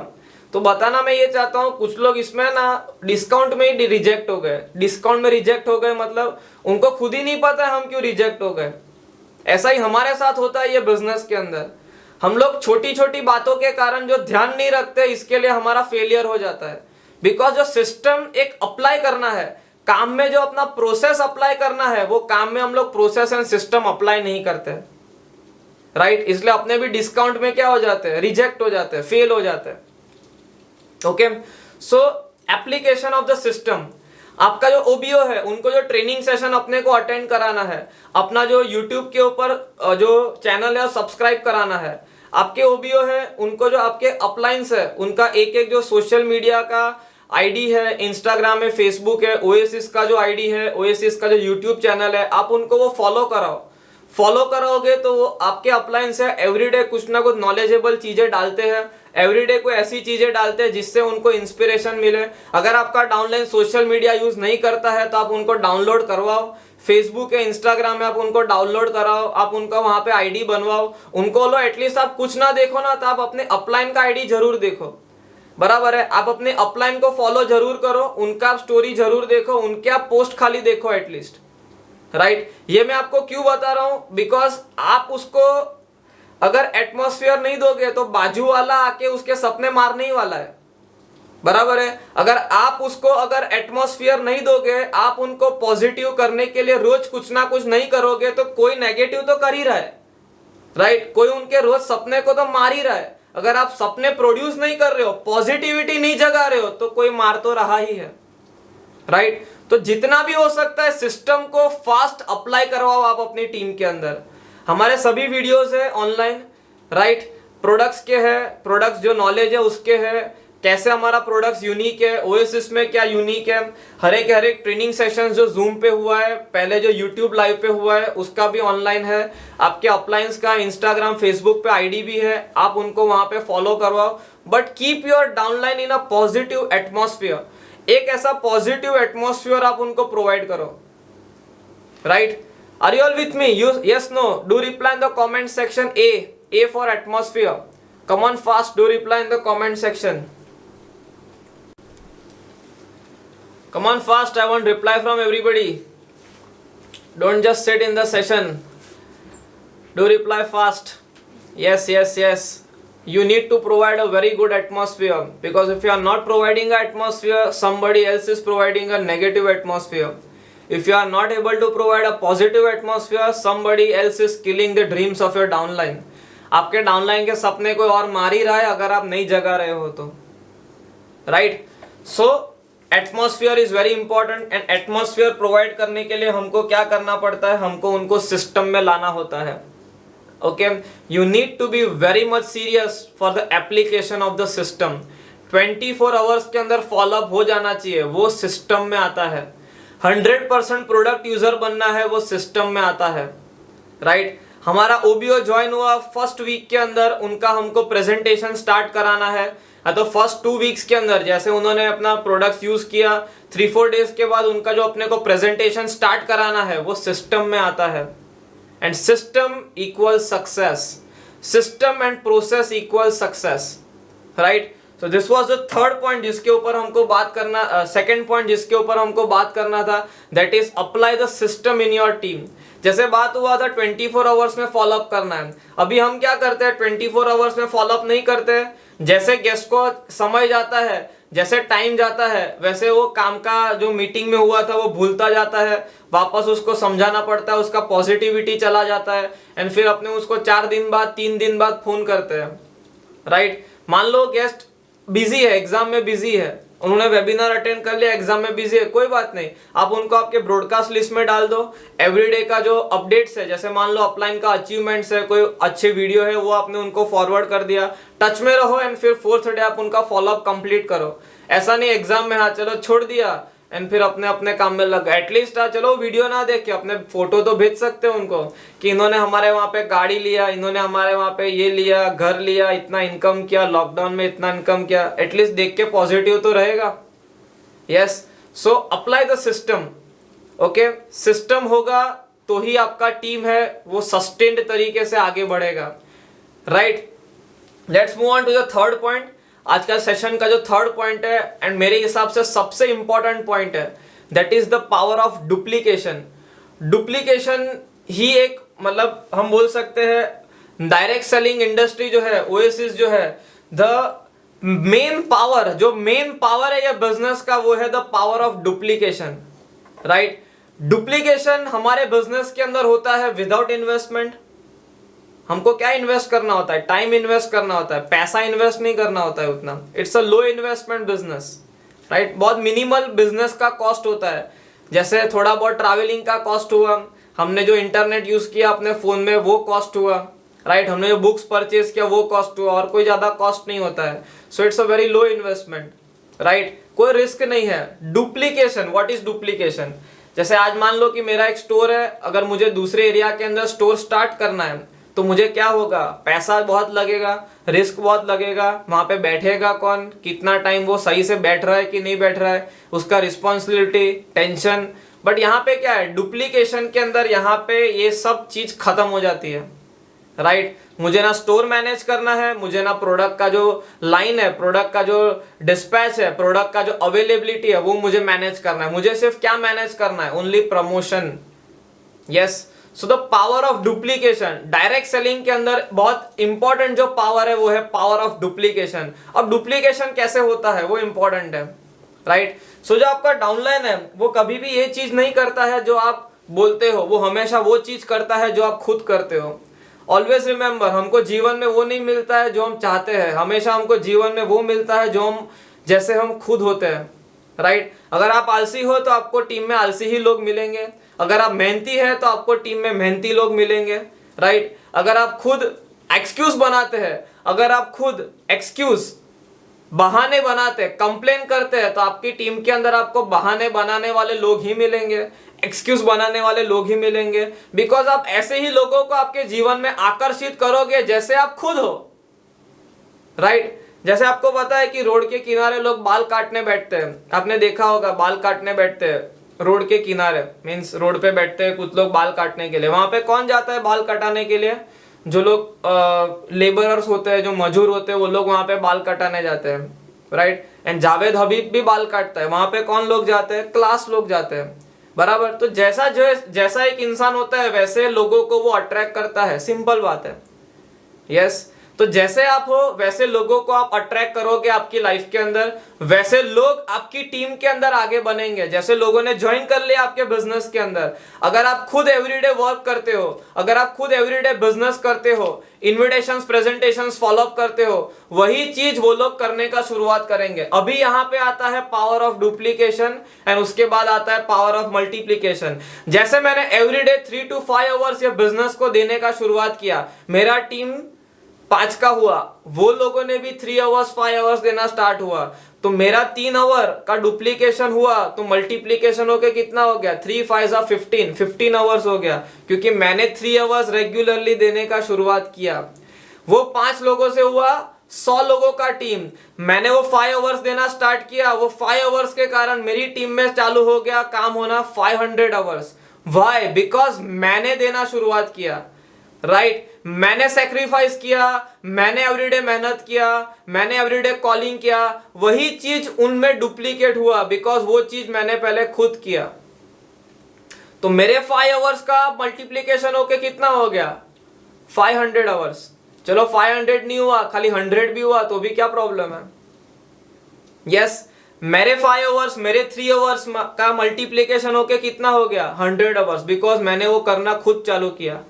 तो बताना मैं ये चाहता हूँ कुछ लोग इसमें ना डिस्काउंट में ही रिजेक्ट हो गए, डिस्काउंट में रिजेक्ट हो गए, मतलब उनको खुद ही नहीं पता हम क्यों रिजेक्ट हो गए। ऐसा ही हमारे साथ होता है ये बिजनेस के अंदर, हम लोग छोटी छोटी बातों के कारण जो ध्यान नहीं रखते इसके लिए हमारा फेलियर हो जाता है। बिकॉज जो सिस्टम एक अप्लाई करना है काम में, जो अपना प्रोसेस अप्लाई करना है वो काम में हम लोग प्रोसेस एंड सिस्टम अप्लाई नहीं करते, राइट। इसलिए अपने भी डिस्काउंट में क्या हो जाते हैं, रिजेक्ट हो जाते हैं, फेल हो जाते हैं, okay. So application of the system, आपका जो ओबीओ है उनको जो ट्रेनिंग सेशन अपने को अटेंड कराना है, अपना जो यूट्यूब के ऊपर जो चैनल है सब्सक्राइब कराना है, आपके ओबीओ है उनको जो आपके अपलाइंस है उनका एक एक जो सोशल मीडिया का आईडी है, इंस्टाग्राम है, फेसबुक है, ओएसिस का जो आईडी है, ओएसिस का जो यूट्यूब चैनल है, आप उनको वो फॉलो कराओ। फॉलो कराओगे तो वो आपके अपलाइंस है एवरीडे कुछ ना कुछ नॉलेजेबल चीजें डालते हैं, एवरीडे कोई ऐसी चीजें डालते हैं जिससे उनको इंस्पिरेशन मिले। अगर आपका डाउनलाइन सोशल मीडिया यूज नहीं करता है तो आप उनको डाउनलोड करवाओ, फेसबुक है, इंस्टाग्राम में आप उनको डाउनलोड कराओ, आप उनका वहां पे आईडी बनवाओ, उनको लो एटलीस्ट आप कुछ ना देखो ना तो आप अपने अपलाइन का आईडी जरूर देखो, बराबर है। आप अपने अपलाइन को फॉलो जरूर करो, उनका स्टोरी जरूर देखो, उनके आप पोस्ट खाली देखो एटलीस्ट, राइट। ये मैं आपको क्यों बता रहा हूं, बिकॉज आप उसको अगर एटमॉस्फेयर नहीं दोगे तो बाजू वाला आके उसके सपने मारने ही वाला है, बराबर है। अगर आप उसको अगर एटमॉस्फेयर नहीं दोगे, आप उनको पॉजिटिव करने के लिए रोज कुछ ना कुछ नहीं करोगे तो कोई नेगेटिव तो कर ही रहा है, राइट। कोई उनके रोज सपने को तो मार ही रहा है, अगर आप सपने प्रोड्यूस नहीं कर रहे हो, पॉजिटिविटी नहीं जगा रहे हो, तो कोई मार तो रहा ही है, राइट। तो जितना भी हो सकता है सिस्टम को फास्ट अप्लाई करवाओ आप अपनी टीम के अंदर। हमारे सभी वीडियोस है ऑनलाइन, राइट। प्रोडक्ट्स के है, प्रोडक्ट्स जो नॉलेज है उसके है, कैसे हमारा प्रोडक्ट्स यूनिक है, ओएसिस में क्या यूनिक है, हर एक ट्रेनिंग सेशन जो जूम पे हुआ है, पहले जो यूट्यूब लाइव पे हुआ है उसका भी ऑनलाइन है। आपके अपलाइंस का इंस्टाग्राम फेसबुक पे आईडी भी है, आप उनको वहां पे फॉलो करवाओ। But keep your downline in a positive atmosphere, एक ऐसा पॉजिटिव एटमॉस्फेयर आप उनको प्रोवाइड करो, right. Are you all with me? Yes, no? Do reply in the comment section. A for atmosphere. Come on fast, do reply in the comment section. Come on fast, I want reply from everybody. Don't just sit in the session. Do reply fast. Yes. You need to provide a very good atmosphere, because if you are not providing an atmosphere, somebody else is providing a negative atmosphere. If you are not able to provide a positive atmosphere, somebody else is killing the dreams of your downline. आपके downline के सपने कोई और मार ही रहा है अगर आप नहीं जगा रहे हो तो, right. So atmosphere is very important, and atmosphere provide करने के लिए हमको क्या करना पड़ता है, हमको उनको सिस्टम में लाना होता है। Okay, you need to be very much serious for the application of the system. 24 hours के अंदर फॉलोअप हो जाना चाहिए, वो सिस्टम में आता है। 100% प्रोडक्ट यूजर बनना है, वो सिस्टम में आता है, राइट। हमारा ओबीओ ज्वाइन हुआ फर्स्ट वीक के अंदर, उनका हमको प्रेजेंटेशन स्टार्ट कराना है, तो फर्स्ट 2 वीक्स के अंदर जैसे उन्होंने अपना प्रोडक्ट्स यूज किया, 3-4 डेज के बाद उनका जो अपने को प्रेजेंटेशन स्टार्ट कराना है वो सिस्टम में आता है। And system equal success, system and process equal success, right. So this was the third point जिसके ऊपर हमको बात करना, सेकंड पॉइंट जिसके ऊपर हमको बात करना था, that is apply the system in your team. जैसे बात हुआ था 24 आवर्स में फॉलोअप करना है, अभी हम क्या करते हैं 24 आवर्स में फॉलोअप नहीं करते। जैसे गेस्ट को समय जाता है, जैसे टाइम जाता है, वैसे वो काम का जो मीटिंग में हुआ था वो भूलता जाता है, वापस उसको समझाना पड़ता है, उसका पॉजिटिविटी चला जाता है, एंड फिर अपने उसको 4 दिन बाद 3 दिन बाद फोन करते हैं, राइट। मान लो गेस्ट बिजी है, एग्जाम में बिजी है, उन्होंने वेबिनार अटेंड कर लिया, एग्जाम में बिजी है, कोई बात नहीं, आप उनको आपके ब्रॉडकास्ट लिस्ट में डाल दो। एवरीडे का जो अपडेट्स है, जैसे मान लो अपलाइन का अचीवमेंट्स है, कोई अच्छे वीडियो है, वो आपने उनको फॉरवर्ड कर दिया, टच में रहो, एंड फिर 4th डे आप उनका फॉलोअप कंप्लीट करो। ऐसा नहीं एग्जाम में हाँ चलो छोड़ दिया एंड फिर अपने अपने काम में लग। एटलीस्ट चलो वीडियो ना देख के अपने फोटो तो भेज सकते हो उनको कि इन्होंने हमारे वहाँ पे गाड़ी लिया, इन्होंने हमारे वहाँ पे ये लिया, घर लिया, इतना इनकम किया, लॉकडाउन में इतना इनकम किया, एटलीस्ट देख के पॉजिटिव तो रहेगा। Yes, so apply the system. Okay, system होगा तो ही आपका टीम है वो सस्टेन्ड तरीके से आगे बढ़ेगा, right. Let's move on to the third point. आज का सेशन का जो थर्ड पॉइंट है, एंड मेरे हिसाब से सबसे इंपॉर्टेंट पॉइंट है, that is the power of duplication. Duplication ही एक, मतलब हम बोल सकते हैं डायरेक्ट सेलिंग इंडस्ट्री जो है, ओएसिस जो है, द मेन पावर, जो मेन पावर है ये बिजनेस का, वो है the power of duplication, right. Duplication हमारे बिजनेस के अंदर होता है विदाउट इन्वेस्टमेंट। हमको क्या इन्वेस्ट करना होता है? टाइम इन्वेस्ट करना होता है, पैसा इन्वेस्ट नहीं करना होता है उतना। It's a low investment business, right. बहुत मिनिमल बिजनेस का कॉस्ट होता है, जैसे थोड़ा बहुत ट्रैवलिंग का कॉस्ट हुआ, हमने जो इंटरनेट यूज किया अपने फोन में वो कॉस्ट हुआ, राइट, हमने जो बुक्स परचेज किया वो कॉस्ट हुआ, और कोई ज्यादा कॉस्ट नहीं होता है। So it's a very low investment, right, कोई रिस्क नहीं है। Duplication, what is duplication? जैसे आज मान लो कि मेरा एक स्टोर है, अगर मुझे दूसरे एरिया के अंदर स्टोर स्टार्ट करना है तो मुझे क्या होगा? पैसा बहुत लगेगा, रिस्क बहुत लगेगा, वहां पे बैठेगा कौन, कितना टाइम वो सही से बैठ रहा है कि नहीं बैठ रहा है, उसका रिस्पॉन्सिबिलिटी, टेंशन। बट यहाँ पे क्या है, डुप्लीकेशन के अंदर यहाँ पे ये सब चीज खत्म हो जाती है, राइट। मुझे ना स्टोर मैनेज करना है, मुझे ना प्रोडक्ट का जो लाइन है, प्रोडक्ट का जो डिस्पैच है, प्रोडक्ट का जो अवेलेबिलिटी है वो मुझे मैनेज करना है। मुझे सिर्फ क्या मैनेज करना है? Only promotion. Yes, so the power of duplication. Direct selling के अंदर बहुत इंपॉर्टेंट जो पावर है वो है पावर ऑफ डुप्लीकेशन। अब डुप्लीकेशन कैसे होता है वो इंपॉर्टेंट है, राइट। सो जो आपका डाउनलाइन है वो कभी भी ये चीज नहीं करता है जो आप बोलते हो, वो हमेशा वो चीज करता है जो आप खुद करते हो। ऑलवेज रिमेंबर, हमको जीवन में वो नहीं मिलता है जो हम चाहते हैं, हमेशा हमको जीवन में वो मिलता है जो हम जैसे हम खुद होते हैं, राइट। अगर आप आलसी हो तो आपको टीम में आलसी ही लोग मिलेंगे, अगर आप मेहनती है तो आपको टीम में मेहनती लोग मिलेंगे, राइट। अगर आप खुद एक्सक्यूज बनाते हैं, अगर आप खुद एक्सक्यूज बहाने बनाते हैं, कंप्लेन करते हैं, तो आपकी टीम के अंदर आपको बहाने बनाने वाले लोग ही मिलेंगे, एक्सक्यूज बनाने वाले लोग ही मिलेंगे। बिकॉज आप ऐसे ही लोगों को आपके जीवन में आकर्षित करोगे जैसे आप खुद हो, राइट। जैसे आपको पता है कि रोड के किनारे लोग बाल काटने बैठते हैं, आपने देखा होगा, बाल काटने बैठते हैं रोड के किनारे, मीन्स रोड पे बैठते हैं कुछ लोग बाल काटने के लिए। वहां पे कौन जाता है बाल कटाने के लिए? जो लोग लेबरर्स होते हैं, जो मजूर होते हैं, वो लोग वहां पे बाल कटाने जाते हैं, राइट। एंड जावेद हबीब भी बाल काटता है, वहां पे कौन लोग जाते हैं? क्लास लोग जाते हैं, बराबर। तो जैसा एक इंसान होता है वैसे लोगों को वो अट्रैक्ट करता है, सिंपल बात है, यस। तो जैसे आप हो वैसे लोगों को आप अट्रैक्ट करोगे आपकी लाइफ के अंदर, वैसे लोग आपकी टीम के अंदर आगे बनेंगे। जैसे लोगों ने ज्वाइन कर लिया आपके बिजनेस के अंदर, अगर आप खुद एवरीडे वर्क करते हो, अगर आप खुद एवरीडे बिजनेस करते हो, इन्विटेशंस, प्रेजेंटेशंस फॉलो अप करते हो, वही चीज वो लोग करने का शुरुआत करेंगे। अभी यहाँ पे आता है पावर ऑफ डुप्लीकेशन एंड उसके बाद आता है पावर ऑफ मल्टीप्लीकेशन। जैसे मैंने एवरीडे 3 to 5 आवर्स ये बिजनेस को देने का शुरुआत किया, मेरा टीम 5 का हुआ, वो लोगों ने भी 3 आवर्स 5 आवर्स देना स्टार्ट हुआ, तो मेरा 3 आवर का डुप्लीकेशन हुआ, तो मल्टीप्लीकेशन होके कितना हो गया? 3 5 15 आवर्स हो गया, क्योंकि मैंने 3 आवर्स रेगुलरली देने का शुरुआत किया। वो 5 लोगों से हुआ 100 लोगों का टीम, मैंने वो 5 आवर्स देना स्टार्ट किया, वो 5 आवर्स के कारण मेरी टीम में चालू हो गया काम होना 500 आवर्स। व्हाई? बिकॉज मैंने देना शुरुआत किया, राइट। मैंने सेक्रीफाइस किया, मैंने एवरीडे मेहनत किया, मैंने एवरीडे कॉलिंग किया, वही चीज उनमें डुप्लीकेट हुआ, बिकॉज वो चीज मैंने पहले खुद किया। तो मेरे 5 आवर्स का मल्टीप्लीकेशन होके कितना हो गया? 500 आवर्स। चलो 500 नहीं हुआ, खाली 100 भी हुआ तो भी क्या प्रॉब्लम है? यस, मेरे 5 आवर्स, मेरे 3 आवर्स का मल्टीप्लीकेशन होके कितना हो गया? 100 आवर्स, बिकॉज मैंने वो करना खुद चालू किया,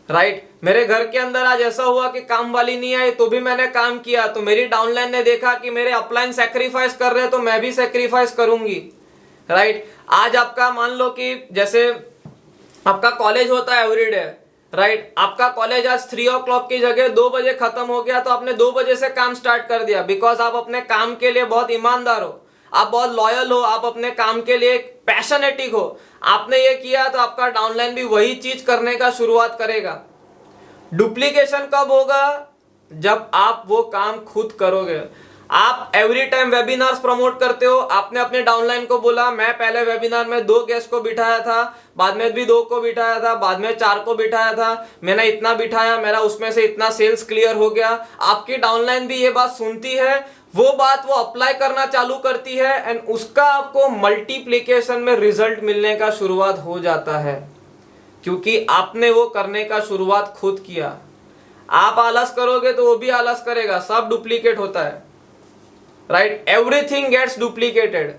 राइट। मेरे घर के अंदर आज ऐसा हुआ कि काम वाली नहीं आई तो भी मैंने काम किया, तो मेरी डाउनलाइन ने देखा कि मेरे अपलाइन सेक्रीफाइस कर रहे हैं तो मैं भी सेक्रीफाइस करूंगी, राइट। आज आपका मान लो कि जैसे आपका कॉलेज होता है एवरीडे, राइट। आपका कॉलेज आज 3 o'clock की जगह 2 बजे खत्म हो गया, तो आपने 2 बजे से काम स्टार्ट कर दिया, बिकॉज आप अपने काम के लिए बहुत ईमानदार हो, आप बहुत लॉयल हो, आप अपने काम के लिए पैशनेटिक हो। आपने ये किया तो आपका डाउनलाइन भी वही चीज करने का शुरुआत करेगा। डुप्लीकेशन कब होगा? जब आप वो काम खुद करोगे। आप एवरी टाइम वेबिनार्स प्रमोट करते हो, आपने अपने डाउनलाइन को बोला मैं पहले वेबिनार में 2 गेस्ट को बिठाया था, बाद में भी 2 को बिठाया था, बाद में 4 को बिठाया था, मैंने इतना बिठाया, मेरा उसमें से इतना सेल्स क्लियर हो गया। आपकी डाउनलाइन भी ये बात सुनती है, वो बात वो अप्लाई करना चालू करती है एंड उसका आपको मल्टीप्लीकेशन में रिजल्ट मिलने का शुरुआत हो जाता है, क्योंकि आपने वो करने का शुरुआत खुद किया। आप आलस करोगे तो वो भी आलस करेगा, सब डुप्लीकेट होता है, right. Everything gets duplicated,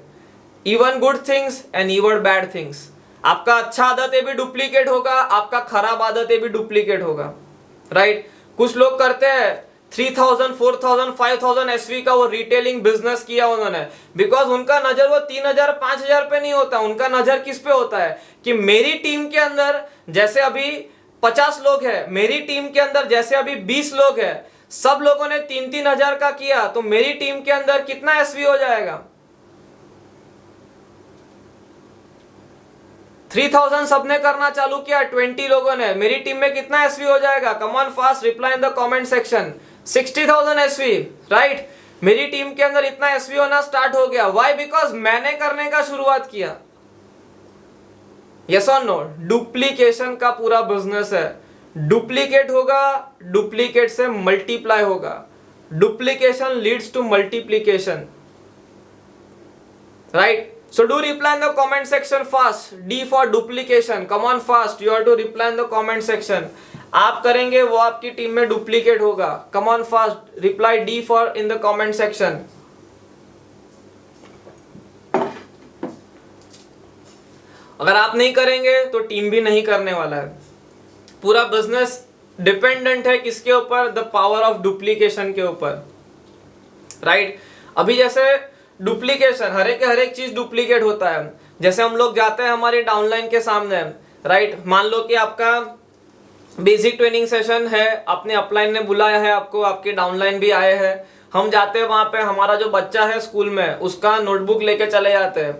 even good things and even bad things. आपका अच्छा आदतें भी डुप्लीकेट होगा, आपका खराब आदतें भी डुप्लीकेट होगा, राइट। कुछ लोग करते हैं 3000 4000 5000 एसवी का वो रिटेलिंग बिजनेस किया उन्होंने, बिकॉज उनका नजर वो 3000 5000 पे नहीं होता, उनका नजर किस पे होता है कि मेरी टीम के अंदर जैसे अभी 50 लोग हैं, मेरी टीम के अंदर जैसे अभी 20 लोग हैं, सब लोगों ने 3-3 हजार का किया, तो मेरी टीम के अंदर कितना एसवी हो जाएगा? 3000 सबने करना चालू किया, 20 लोगों ने, मेरी टीम में कितना एसवी हो जाएगा? Come on fast reply in the comment section. 60,000 SV, right. मेरी टीम के अंदर इतना एसवी होना स्टार्ट हो गया। व्हाई? बिकॉज मैंने करने का शुरुआत किया। यस और नो? डुप्लीकेशन का पूरा बिजनेस है, डुप्लीकेट होगा, डुप्लीकेट से मल्टीप्लाई होगा, duplication leads to multiplication, right. So do reply in the comment section fast. D for duplication. Come on fast. You have to reply in the comment section. आप करेंगे वो आपकी team में duplicate होगा. Come on fast. Reply D for in the comment section. अगर आप नहीं करेंगे तो टीम भी नहीं करने वाला है. पूरा बिजनेस डिपेंडेंट है किसके ऊपर? द पावर ऑफ डुप्लीकेशन के ऊपर, राइट। अभी जैसे डुप्लीकेशन, हर एक चीज डुप्लीकेट होता है। जैसे हम लोग जाते हैं हमारी डाउनलाइन के सामने, राइट। मान लो कि आपका बेसिक ट्रेनिंग सेशन है, अपने अपलाइन ने बुलाया है आपको, आपके डाउनलाइन भी आए हैं, हम जाते हैं वहां पे, हमारा जो बच्चा है स्कूल में उसका नोटबुक लेके चले जाते हैं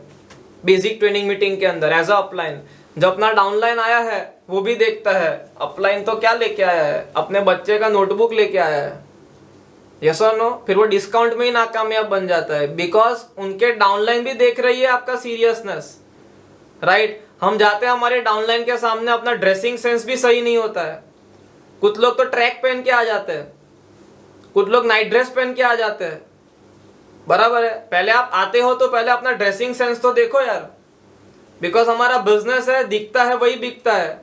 बेसिक ट्रेनिंग मीटिंग के अंदर एज अ अपलाइन। जब अपना डाउनलाइन आया है वो भी देखता है अपलाइन तो क्या लेके आया है, अपने बच्चे का नोटबुक लेके आया है, यस और नो। फिर वो डिस्काउंट में ही नाकामयाब बन जाता है, बिकॉज उनके डाउनलाइन भी देख रही है आपका सीरियसनेस, राइट। हम जाते हैं हमारे डाउनलाइन के सामने, अपना ड्रेसिंग सेंस भी सही नहीं होता है। कुछ लोग तो ट्रैक पहन के आ जाते हैं, कुछ लोग नाइट ड्रेस पहन के आ जाते हैं, बराबर है। पहले आप आते हो तो पहले अपना ड्रेसिंग सेंस तो देखो यार, बिकॉज हमारा बिजनेस है, दिखता है वही बिकता है।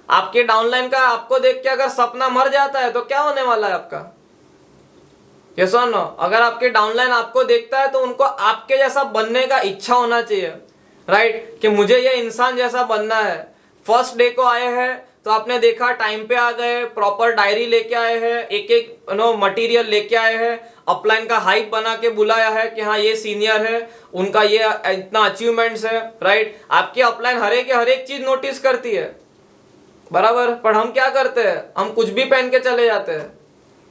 आपके डाउनलाइन का आपको देख के अगर सपना मर जाता है तो क्या होने वाला है आपका? यस और नो। अगर आपके डाउनलाइन आपको देखता है तो उनको आपके जैसा बनने का इच्छा होना चाहिए, राइट, कि मुझे ये इंसान जैसा बनना है। फर्स्ट डे को आए हैं तो आपने देखा टाइम पे आ गए, प्रॉपर डायरी लेके आए हैं, एक एक मटेरियल लेके आए हैं, अपलाइन का हाइप बना के बुलाया है कि हाँ ये सीनियर है, उनका ये इतना अचीवमेंट्स है, राइट। आपकी अपलाइन हर एक चीज नोटिस करती है, बराबर। पर हम क्या करते हैं, हम कुछ भी पहन के चले जाते हैं,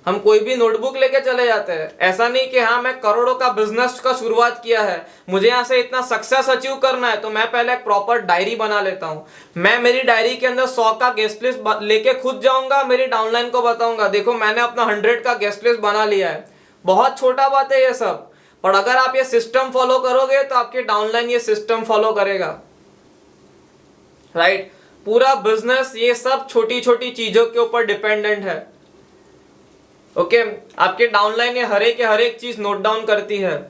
हम कोई भी नोटबुक लेके चले जाते हैं। ऐसा नहीं कि हाँ मैं करोड़ों का बिजनेस का शुरुआत किया है, मुझे यहाँ से इतना सक्सेस अचीव करना है, तो मैं पहले एक प्रॉपर डायरी बना लेता हूँ। मैं मेरी डायरी के अंदर 100 का गेस्ट लिस्ट लेके खुद जाऊंगा, मेरी डाउनलाइन को बताऊंगा देखो मैंने अपना 100 का गेस्ट लिस्ट बना लिया है। बहुत छोटा बात है ये सब, पर अगर आप ये सिस्टम फॉलो करोगे तो आपके डाउनलाइन ये सिस्टम फॉलो करेगा, राइट। पूरा बिजनेस ये सब छोटी छोटी चीजों के ऊपर डिपेंडेंट है, ओके। आपके डाउनलाइन ये हर एक चीज नोट डाउन करती है।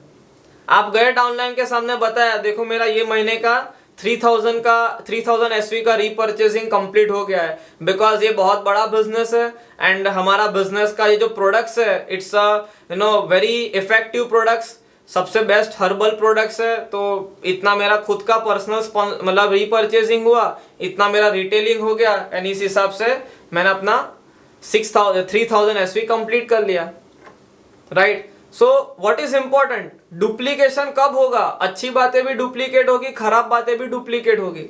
आप गए डाउनलाइन के सामने, बताया देखो मेरा ये महीने का 3000 एसवी का रीपर्चेसिंग कंप्लीट हो गया है, बिकॉज ये बहुत बड़ा बिजनेस है एंड हमारा बिजनेस का ये जो प्रोडक्ट्स है इट्स वेरी इफेक्टिव प्रोडक्ट्स, सबसे बेस्ट हर्बल प्रोडक्ट्स है। तो इतना मेरा खुद का पर्सनल मतलब रीपर्चेसिंग हुआ, इतना मेरा रिटेलिंग हो गया, एंड इस हिसाब से मैंने अपना 3000 एसवी कंप्लीट कर लिया, right. So what is important, duplication कब होगा? अच्छी बातें भी डुप्लीकेट होगी, खराब बातें भी डुप्लीकेट होगी।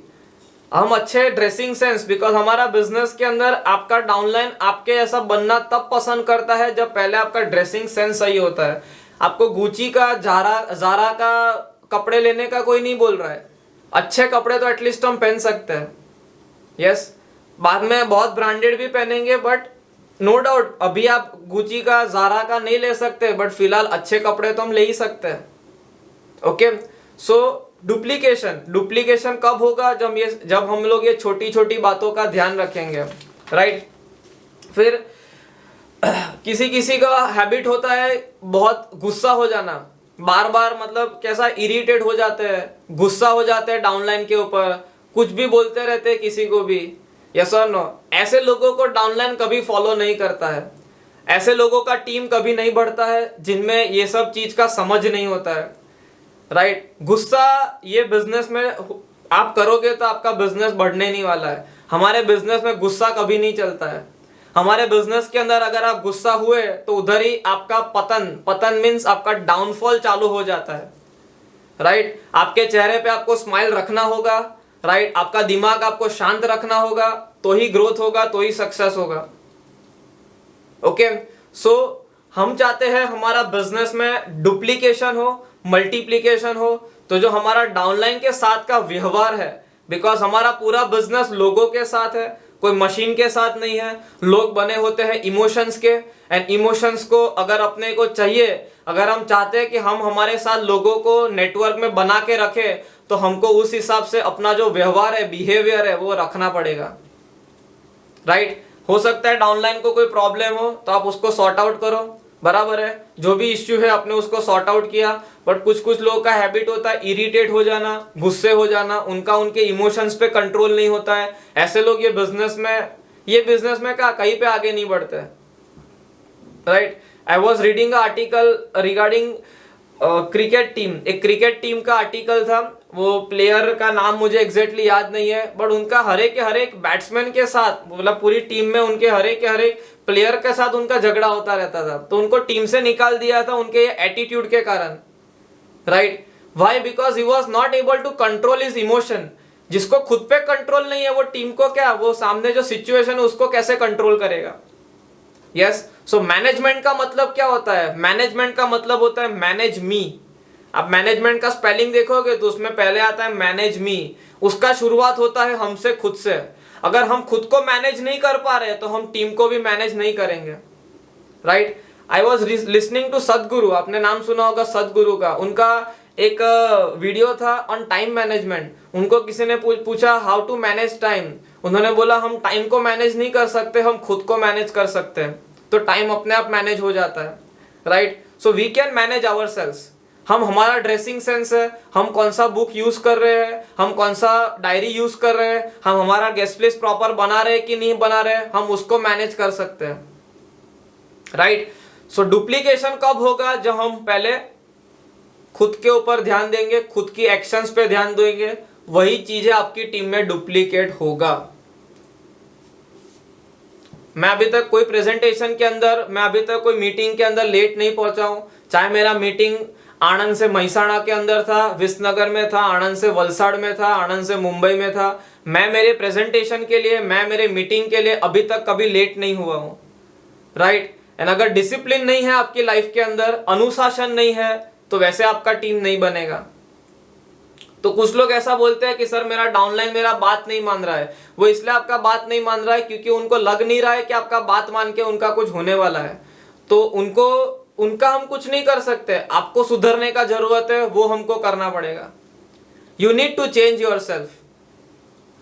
हम अच्छे ड्रेसिंग सेंस, बिकॉज हमारा बिजनेस के अंदर आपका डाउनलाइन आपके ऐसा बनना तब पसंद करता है जब पहले आपका ड्रेसिंग सेंस सही होता है। आपको गुची का जारा का कपड़े लेने का कोई नहीं बोल रहा है, अच्छे कपड़े तो एटलीस्ट हम पहन सकते हैं, यस। बाद में बहुत ब्रांडेड भी पहनेंगे, बट नो डाउट अभी आप गुची का जारा का नहीं ले सकते, बट फिलहाल अच्छे कपड़े तो हम ले ही सकते हैं, ओके। सो डुप्लीकेशन कब होगा? जब हम लोग ये छोटी छोटी बातों का ध्यान रखेंगे, राइट। फिर किसी का हैबिट होता है बहुत गुस्सा हो जाना, बार बार, मतलब कैसा इरिटेट हो जाते हैं, गुस्सा हो जाते हैं डाउनलाइन के ऊपर, कुछ भी बोलते रहते हैं किसी को भी, यस और नो। ऐसे लोगों को डाउनलाइन कभी फॉलो नहीं करता है, ऐसे लोगों का टीम कभी नहीं बढ़ता है जिनमें ये सब चीज का समझ नहीं होता है, राइट। गुस्सा ये बिजनेस में आप करोगे तो आपका बिजनेस बढ़ने नहीं वाला है। हमारे बिजनेस में गुस्सा कभी नहीं चलता है। हमारे बिजनेस के अंदर अगर आप गुस्सा हुए तो उधर ही आपका पतन मीन्स आपका डाउनफॉल चालू हो जाता है, राइट। आपके चेहरे पे आपको स्माइल रखना होगा, राइट। आपका दिमाग आपको शांत रखना होगा, तो ही ग्रोथ होगा, तो ही सक्सेस होगा, ओके। सो हम चाहते हैं हमारा बिजनेस में डुप्लीकेशन हो, मल्टीप्लीकेशन हो, तो जो हमारा डाउनलाइन के साथ का व्यवहार है, बिकॉज हमारा पूरा बिजनेस लोगों के साथ है, कोई मशीन के साथ नहीं है। लोग बने होते हैं इमोशंस के, एंड इमोशंस को अगर अपने को चाहिए, अगर हम चाहते हैं कि हम हमारे साथ लोगों को नेटवर्क में बना के रखें, तो हमको उस हिसाब से अपना जो व्यवहार है, बिहेवियर है, वो रखना पड़ेगा, राइट। हो सकता है डाउनलाइन को कोई प्रॉब्लम हो तो आप उसको सॉर्ट आउट करो, बराबर है। जो भी इश्यू है आपने उसको सॉर्ट आउट किया, बट कुछ लोगों का हैबिट होता है इरिटेट हो जाना, गुस्से हो जाना, उनके इमोशंस पे कंट्रोल नहीं होता है। ऐसे लोग ये बिजनेस में कहीं पे आगे नहीं बढ़ते, right. I was reading article regarding cricket team, एक क्रिकेट टीम का आर्टिकल था, वो प्लेयर का नाम मुझे एग्जैक्टली याद नहीं है, बट उनका हर एक बैट्समैन के साथ, मतलब पूरी टीम में उनके हर एक प्लेयर के साथ उनका झगड़ा होता रहता था, तो उनको टीम से निकाल दिया था उनके ये एटीट्यूड के कारण, right. Why? Because he was not able to control his emotion. जिसको खुद पे कंट्रोल नहीं है वो टीम को क्या, वो सामने जो सिचुएशन है उसको कैसे कंट्रोल करेगा। यस, सो मैनेजमेंट का मतलब क्या होता है? मैनेजमेंट का मतलब होता है मैनेज मी। आप मैनेजमेंट का स्पेलिंग देखोगे तो उसमें पहले आता है मैनेज मी। उसका शुरुआत होता है हमसे, खुद से। अगर हम खुद को मैनेज नहीं कर पा रहे तो हम टीम को भी मैनेज नहीं करेंगे, right. I was listening to Sadhguru, आपने नाम सुना होगा सदगुरु का। उनका एक वीडियो था ऑन टाइम मैनेजमेंट। उनको किसी ने पूछा हाउ टू मैनेज टाइम। उन्होंने बोला हम टाइम को मैनेज नहीं कर सकते, हम खुद को मैनेज कर सकते हैं, तो टाइम अपने आप मैनेज हो जाता है, right. So we can manage our sales. हम, हमारा ड्रेसिंग सेंस है, हम कौन सा बुक यूज कर रहे हैं, हम कौन सा डायरी यूज कर रहे हैं, हम हमारा गेस्ट लिस्ट प्रॉपर बना रहे हैं कि नहीं बना रहे, हम उसको मैनेज कर सकते हैं, राइट। सो डुप्लीकेशन कब होगा? जब हम पहले खुद के ऊपर ध्यान देंगे, खुद की एक्शंस पे ध्यान देंगे, वही चीजें आपकी टीम में डुप्लीकेट होगा। मैं अभी तक कोई प्रेजेंटेशन के अंदर, मैं अभी तक कोई मीटिंग के अंदर लेट नहीं पहुंचा हूं, चाहे मेरा मीटिंग आणंद से महिसाणा के अंदर था, विसनगर में था, आणंद से वलसाड़ में था, आणंद से मुंबई में था। मैं मेरे प्रेजेंटेशन के लिए, मैं मेरे मीटिंग के लिए अभी तक कभी लेट नहीं हुआ हूं, राइट। एंड अगर डिसिप्लिन नहीं है आपकी लाइफ के अंदर, अनुशासन नहीं है, तो वैसे आपका टीम नहीं बनेगा। तो कुछ लोग ऐसा बोलते हैं कि सर मेरा डाउनलाइन मेरा बात नहीं मान रहा है। वो इसलिए आपका बात नहीं मान रहा है क्योंकि उनको लग नहीं रहा है कि आपका बात मान के उनका कुछ होने वाला है। तो उनका हम कुछ नहीं कर सकते। आपको सुधरने का जरूरत है, वो हमको करना पड़ेगा। You need to change yourself,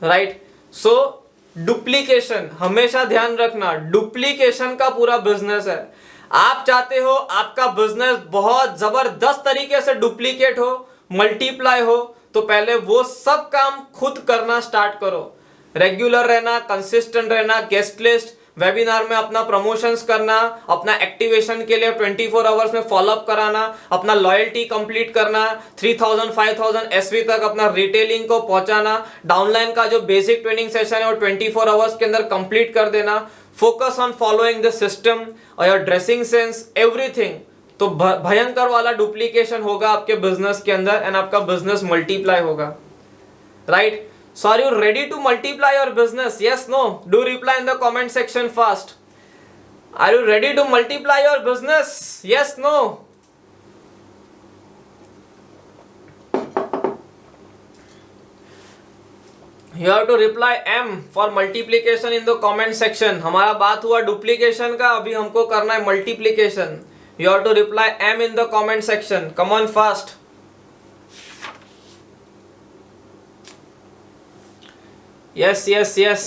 right. So duplication, हमेशा ध्यान रखना, डुप्लीकेशन का पूरा बिजनेस है। आप चाहते हो आपका बिजनेस बहुत जबरदस्त तरीके से डुप्लीकेट हो, मल्टीप्लाई हो, तो पहले वो सब काम खुद करना स्टार्ट करो। रेगुलर रहना, कंसिस्टेंट रहना, गेस्ट लिस्ट, वेबिनार में अपना प्रमोशंस करना, अपना एक्टिवेशन के लिए 24 आवर्स में फॉलोअप कराना, अपना लॉयल्टी कंप्लीट करना, 3000 5000 एसवी तक अपना रिटेलिंग को पहुंचाना, डाउनलाइन का जो बेसिक ट्रेनिंग सेशन है वो 24 आवर्स के अंदर कंप्लीट कर देना, focus on following the system और योर ड्रेसिंग सेंस, एवरीथिंग। तो भयंकर वाला डुप्लीकेशन होगा आपके बिजनेस के अंदर एंड आपका बिजनेस मल्टीप्लाई होगा, right. So are you ready to multiply your business? Yes, no? Do reply in the comment section fast. Are you ready to multiply your business? Yes, no? You have to reply M for multiplication in the comment section. हमारा बात हुआ duplication का, अभी हमको करना है multiplication. You have to reply M in the comment section. Come on fast. Yes, yes, yes.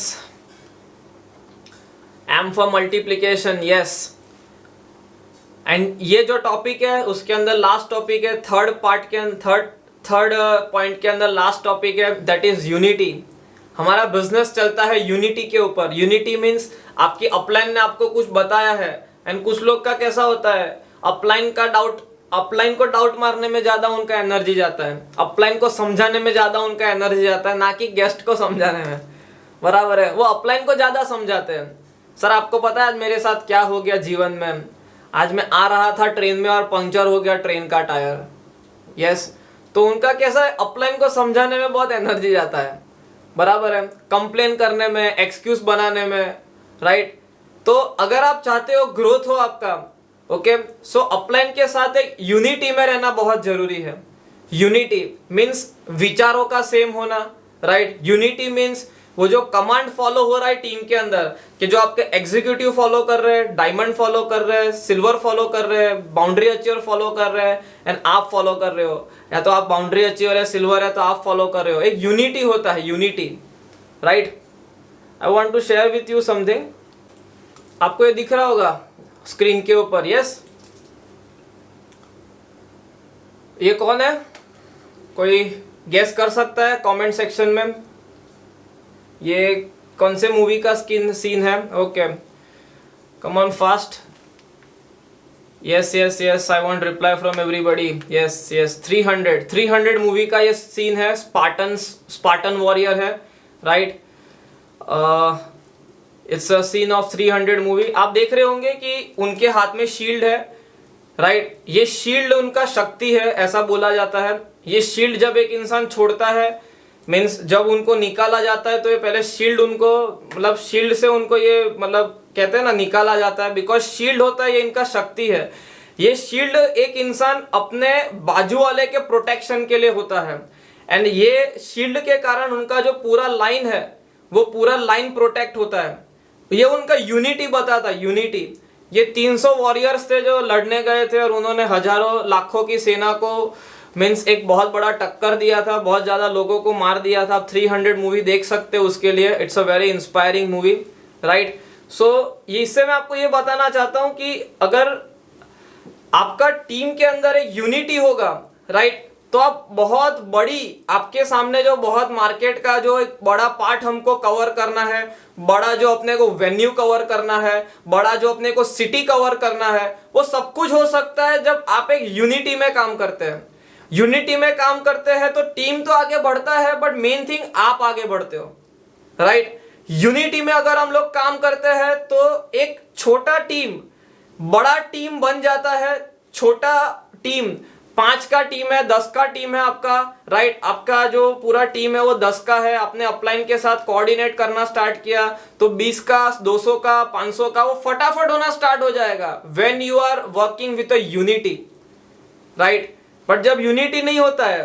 M for multiplication, yes. And ये जो टॉपिक है उसके अंदर लास्ट टॉपिक है, थर्ड पार्ट के थर्ड पॉइंट के अंदर लास्ट टॉपिक है, दैट इज यूनिटी। हमारा बिजनेस चलता है यूनिटी के ऊपर। यूनिटी मीन्स आपकी अपलाइन ने आपको कुछ बताया है, एंड कुछ लोग का कैसा होता है, अपलाइन को डाउट मारने में ज्यादा उनका एनर्जी जाता है, अपलाइन को समझाने में ज्यादा उनका एनर्जी जाता है, ना कि गेस्ट को समझाने में, बराबर है। वो अपलाइन को ज्यादा समझाते हैं। सर आपको पता है आज मेरे साथ क्या हो गया जीवन में? आज मैं आ रहा था ट्रेन में और पंक्चर हो गया ट्रेन का टायर। यस, तो उनका कैसा है, अपलाइन को समझाने में बहुत एनर्जी जाता है, बराबर है, कंप्लेन करने में, एक्सक्यूज बनाने में, राइट। तो अगर आप चाहते हो ग्रोथ हो आपका, ओके, सो अपलाइन के साथ एक यूनिटी में रहना बहुत जरूरी है। यूनिटी मीन्स विचारों का सेम होना, राइट। यूनिटी मीन्स वो जो कमांड फॉलो हो रहा है टीम के अंदर, कि जो आपके एग्जीक्यूटिव फॉलो कर रहे हैं, डायमंड फॉलो कर रहे हैं, सिल्वर फॉलो कर रहे हैं, बाउंड्री अचीवर फॉलो कर रहे हैं, एंड आप फॉलो कर रहे हो, या तो आप बाउंड्री अचीवर है, सिल्वर है तो आप फॉलो कर रहे हो। एक यूनिटी होता है, unity, right. I want to share with you something. आपको ये दिख रहा होगा स्क्रीन के ऊपर, यस। ये कौन है? कोई गेस कर सकता है कमेंट सेक्शन में? ये कौन से मूवी का सीन है? Okay, come on fast. Yes yes yes, I want reply from everybody. Yes yes, 300 movie का ये सीन है, स्पार्टन वॉरियर है, right. It's a scene of 300 movie. आप देख रहे होंगे कि उनके हाथ में शील्ड है, राइट। ये शील्ड उनका शक्ति है, ऐसा बोला जाता है। ये शील्ड जब एक इंसान छोड़ता है, मीन्स जब उनको निकाला जाता है, तो ये पहले शील्ड उनको, मतलब शील्ड से उनको ये, मतलब कहते हैं ना, निकाला जाता है, बिकॉज शील्ड होता है, ये इनका शक्ति है। ये शील्ड एक इंसान अपने बाजू वाले के प्रोटेक्शन के लिए होता है, एंड ये शील्ड के कारण उनका जो पूरा लाइन है, वो पूरा लाइन प्रोटेक्ट होता है। ये उनका यूनिटी बताता है, यूनिटी। ये 300 वॉरियर्स थे जो लड़ने गए थे, और उन्होंने हजारों लाखों की सेना को, मीन्स एक बहुत बड़ा टक्कर दिया था, बहुत ज्यादा लोगों को मार दिया था। आप 300 मूवी देख सकते हो उसके लिए, it's a very inspiring movie, right. So इससे मैं आपको ये बताना चाहता हूं कि अगर आपका टीम के अंदर एक यूनिटी होगा, राइट, तो आप बहुत बड़ी, आपके सामने जो बहुत मार्केट का जो एक बड़ा पार्ट हमको कवर करना है, बड़ा जो अपने को वेन्यू कवर करना है, बड़ा जो अपने को सिटी कवर करना है, वो सब कुछ हो सकता है जब आप एक यूनिटी में काम करते हैं। यूनिटी में काम करते हैं तो टीम तो आगे बढ़ता है, बट मेन थिंग आप आगे बढ़ते हो, राइट। यूनिटी में अगर हम लोग काम करते हैं तो एक छोटा टीम बड़ा टीम बन जाता है। छोटा टीम 5 का टीम है, 10 का टीम है आपका, राइट। आपका जो पूरा टीम है वो 10 का है, आपने अपलाइन के साथ कोऑर्डिनेट करना स्टार्ट किया तो 20 का, 200 का, 500 का, वो फटाफट होना स्टार्ट हो जाएगा when you are working with a unity, right. But जब यूनिटी नहीं होता है,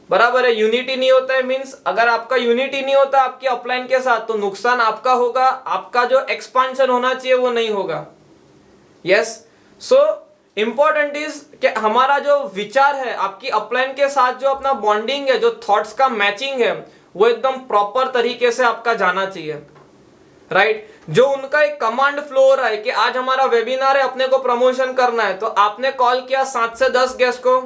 बराबर है, यूनिटी नहीं होता है, मींस अगर आपका यूनिटी नहीं होता आपकी अपलाइन के साथ, तो नुकसान आपका होगा, आपका जो एक्सपांशन होना चाहिए वो नहीं होगा। यस, सो इंपॉर्टेंट इज कि हमारा जो विचार है आपकी अपलाइन के साथ, जो अपना बॉन्डिंग है, जो थॉट्स का मैचिंग है, वो एकदम प्रॉपर तरीके से आपका जाना चाहिए, राइट। जो उनका एक कमांड फ्लो हो रहा है कि आज हमारा वेबिनार है, अपने को प्रमोशन करना है, तो आपने कॉल किया 7 से 10 गेस्ट को,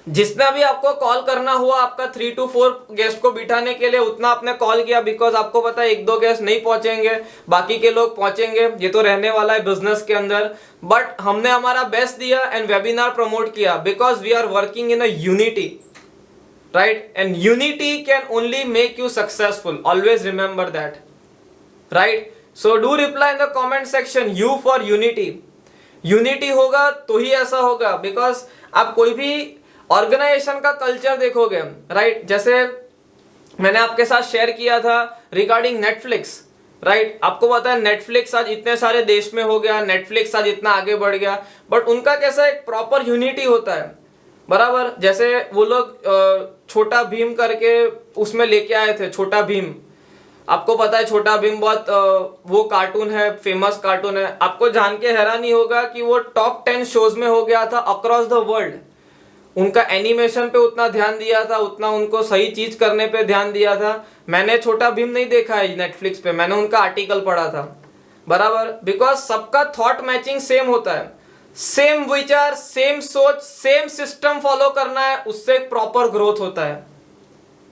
जितना भी आपको कॉल करना हुआ आपका 3 to 4 गेस्ट को बिठाने के लिए, उतना आपने कॉल किया, बिकॉज आपको पता है 1-2 गेस्ट नहीं पहुंचेंगे, बाकी के लोग पहुंचेंगे, ये तो रहने वाला है बिजनेस के अंदर। बट हमने हमारा बेस्ट दिया एंड वेबिनार प्रमोट किया, because we are working in a unity, right. And unity can only make you successful, always remember that, right. So do reply in the comment section you for unity. Unity होगा तो ही ऐसा होगा, because आप कोई भी organisation का culture देखोगे, right. जैसे मैंने आपके साथ शेयर किया था रिगार्डिंग नेटफ्लिक्स, राइट। आपको पता है नेटफ्लिक्स आज इतने सारे देश में हो गया, नेटफ्लिक्स आज इतना आगे बढ़ गया, बट उनका कैसा एक प्रॉपर यूनिटी होता है, बराबर। जैसे वो लोग छोटा भीम करके उसमें लेके आए थे, छोटा भीम, आपको पता है छोटा भीम बहुत वो कार्टून है, फेमस कार्टून है। आपको जान के हैरानी होगा कि वो टॉप 10 शोज में हो गया था अक्रॉस द वर्ल्ड। उनका एनिमेशन पे उतना ध्यान दिया था, उतना उनको सही चीज करने पे ध्यान दिया था। मैंने छोटा भीम नहीं देखा है नेटफ्लिक्स पे, मैंने उनका आर्टिकल पढ़ा था, बराबर। बिकॉज सबका थॉट मैचिंग सेम होता है, सेम विचार, सेम सोच, सेम सिस्टम फॉलो करना है, उससे एक प्रॉपर ग्रोथ होता है,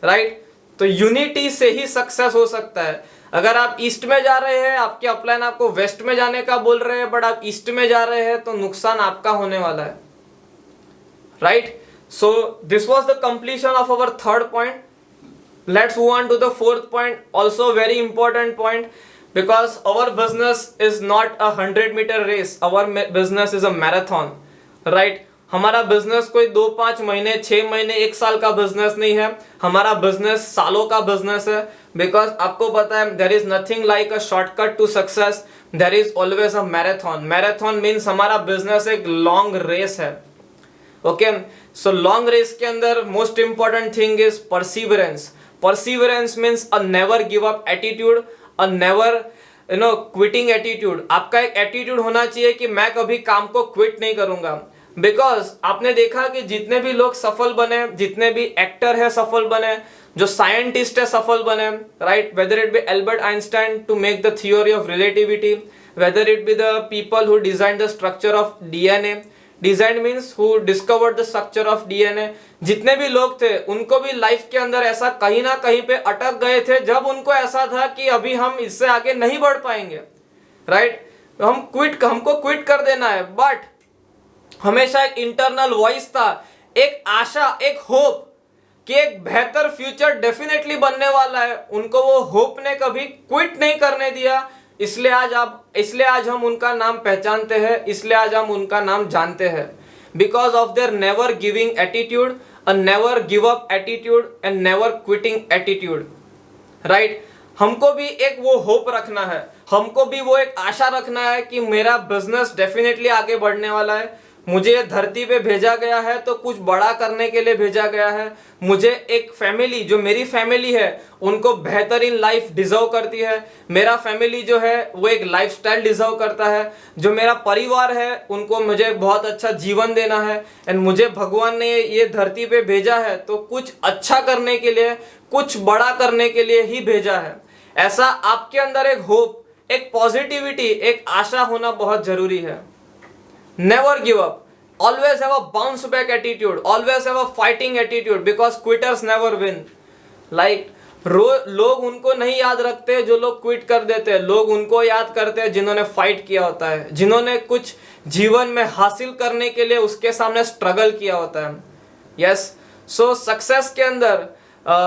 राइट। तो यूनिटी से ही सक्सेस हो सकता है। अगर आप ईस्ट में जा रहे हैं, आपके अपलाइन आपको वेस्ट में जाने का बोल रहे हैं, बट आप ईस्ट में जा रहे हैं, तो नुकसान आपका होने वाला है, right? So this was the completion of our third point. Let's move on to the fourth point, also very important point, because our business is not a 100-meter race, our business is a marathon, right? हमारा business कोई 2-5 महीने, 6 महीने, 1 साल का business नहीं है, हमारा business सालों का बिजनेस है। बिकॉज आपको पता है there is nothing like a shortcut to success, there is always a marathon. Marathon means हमारा बिजनेस एक लॉन्ग रेस है, ओके। सो लॉन्ग रेस के अंदर most important thing is perseverance. Perseverance means a never give up attitude, a never quitting attitude. आपका एक attitude होना चाहिए कि मैं कभी काम को क्विट नहीं करूंगा। बिकॉज आपने देखा कि जितने भी लोग सफल बने, जितने भी एक्टर है सफल बने, जो साइंटिस्ट है सफल बने, right, whether it be Albert Einstein to make the theory of relativity, whether it be the people who design the structure of DNA, design means who discovered the structure of DNA, जितने भी लोग थे उनको भी life के अंदर ऐसा कहीं ना कहीं पे अटक गए थे, जब उनको ऐसा था कि अभी हम इससे आगे नहीं बढ़ पाएंगे, राइट, हमको क्विट कर देना है। बट हमेशा एक इंटरनल वॉइस था, एक आशा, एक होप कि एक बेहतर फ्यूचर डेफिनेटली बनने वाला है। उनको वो होप ने कभी क्विट नहीं करने दिया। इसलिए आज हम उनका नाम पहचानते हैं, इसलिए आज हम उनका नाम जानते हैं। Because of their never giving attitude, a never give up attitude and never quitting attitude. Right, हमको भी एक वो होप रखना है, हमको भी वो एक आशा रखना है कि मेरा बिजनेस डेफिनेटली आगे बढ़ने वाला है। मुझे धरती पे भेजा गया है तो कुछ बड़ा करने के लिए भेजा गया है। मुझे एक फैमिली, जो मेरी फैमिली है, उनको बेहतरीन लाइफ डिजर्व करती है। मेरा फैमिली जो है वो एक लाइफस्टाइल डिजर्व करता है। जो मेरा परिवार है उनको मुझे बहुत अच्छा जीवन देना है। एंड मुझे भगवान ने ये धरती पे भेजा है तो कुछ अच्छा करने के लिए, कुछ बड़ा करने के लिए ही भेजा है। ऐसा आपके अंदर एक होप, एक पॉजिटिविटी, एक आशा होना बहुत जरूरी है। Never give up. Always have a bounce back attitude. Always have a fighting attitude because quitters never win. Like लोग उनको नहीं याद रखते जो लोग क्विट कर देते हैं। लोग उनको याद करते हैं जिन्होंने फाइट किया होता है, जिन्होंने कुछ जीवन में हासिल करने के लिए उसके सामने स्ट्रगल किया होता है। यस, सो सक्सेस के अंदर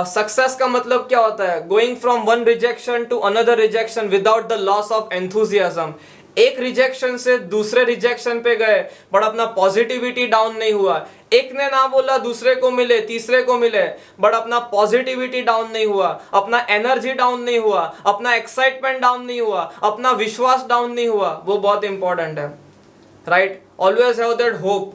सक्सेस का मतलब क्या होता है? Going from one rejection to another rejection without the loss of enthusiasm. एक रिजेक्शन से दूसरे रिजेक्शन पे गए बट अपना पॉजिटिविटी डाउन नहीं हुआ। एक ने ना बोला दूसरे को मिले, तीसरे को मिले, बट अपना पॉजिटिविटी डाउन नहीं हुआ, अपना एनर्जी डाउन नहीं हुआ, अपना एक्साइटमेंट डाउन नहीं हुआ, अपना विश्वास डाउन नहीं हुआ। वो बहुत इंपॉर्टेंट है। Right, always have that hope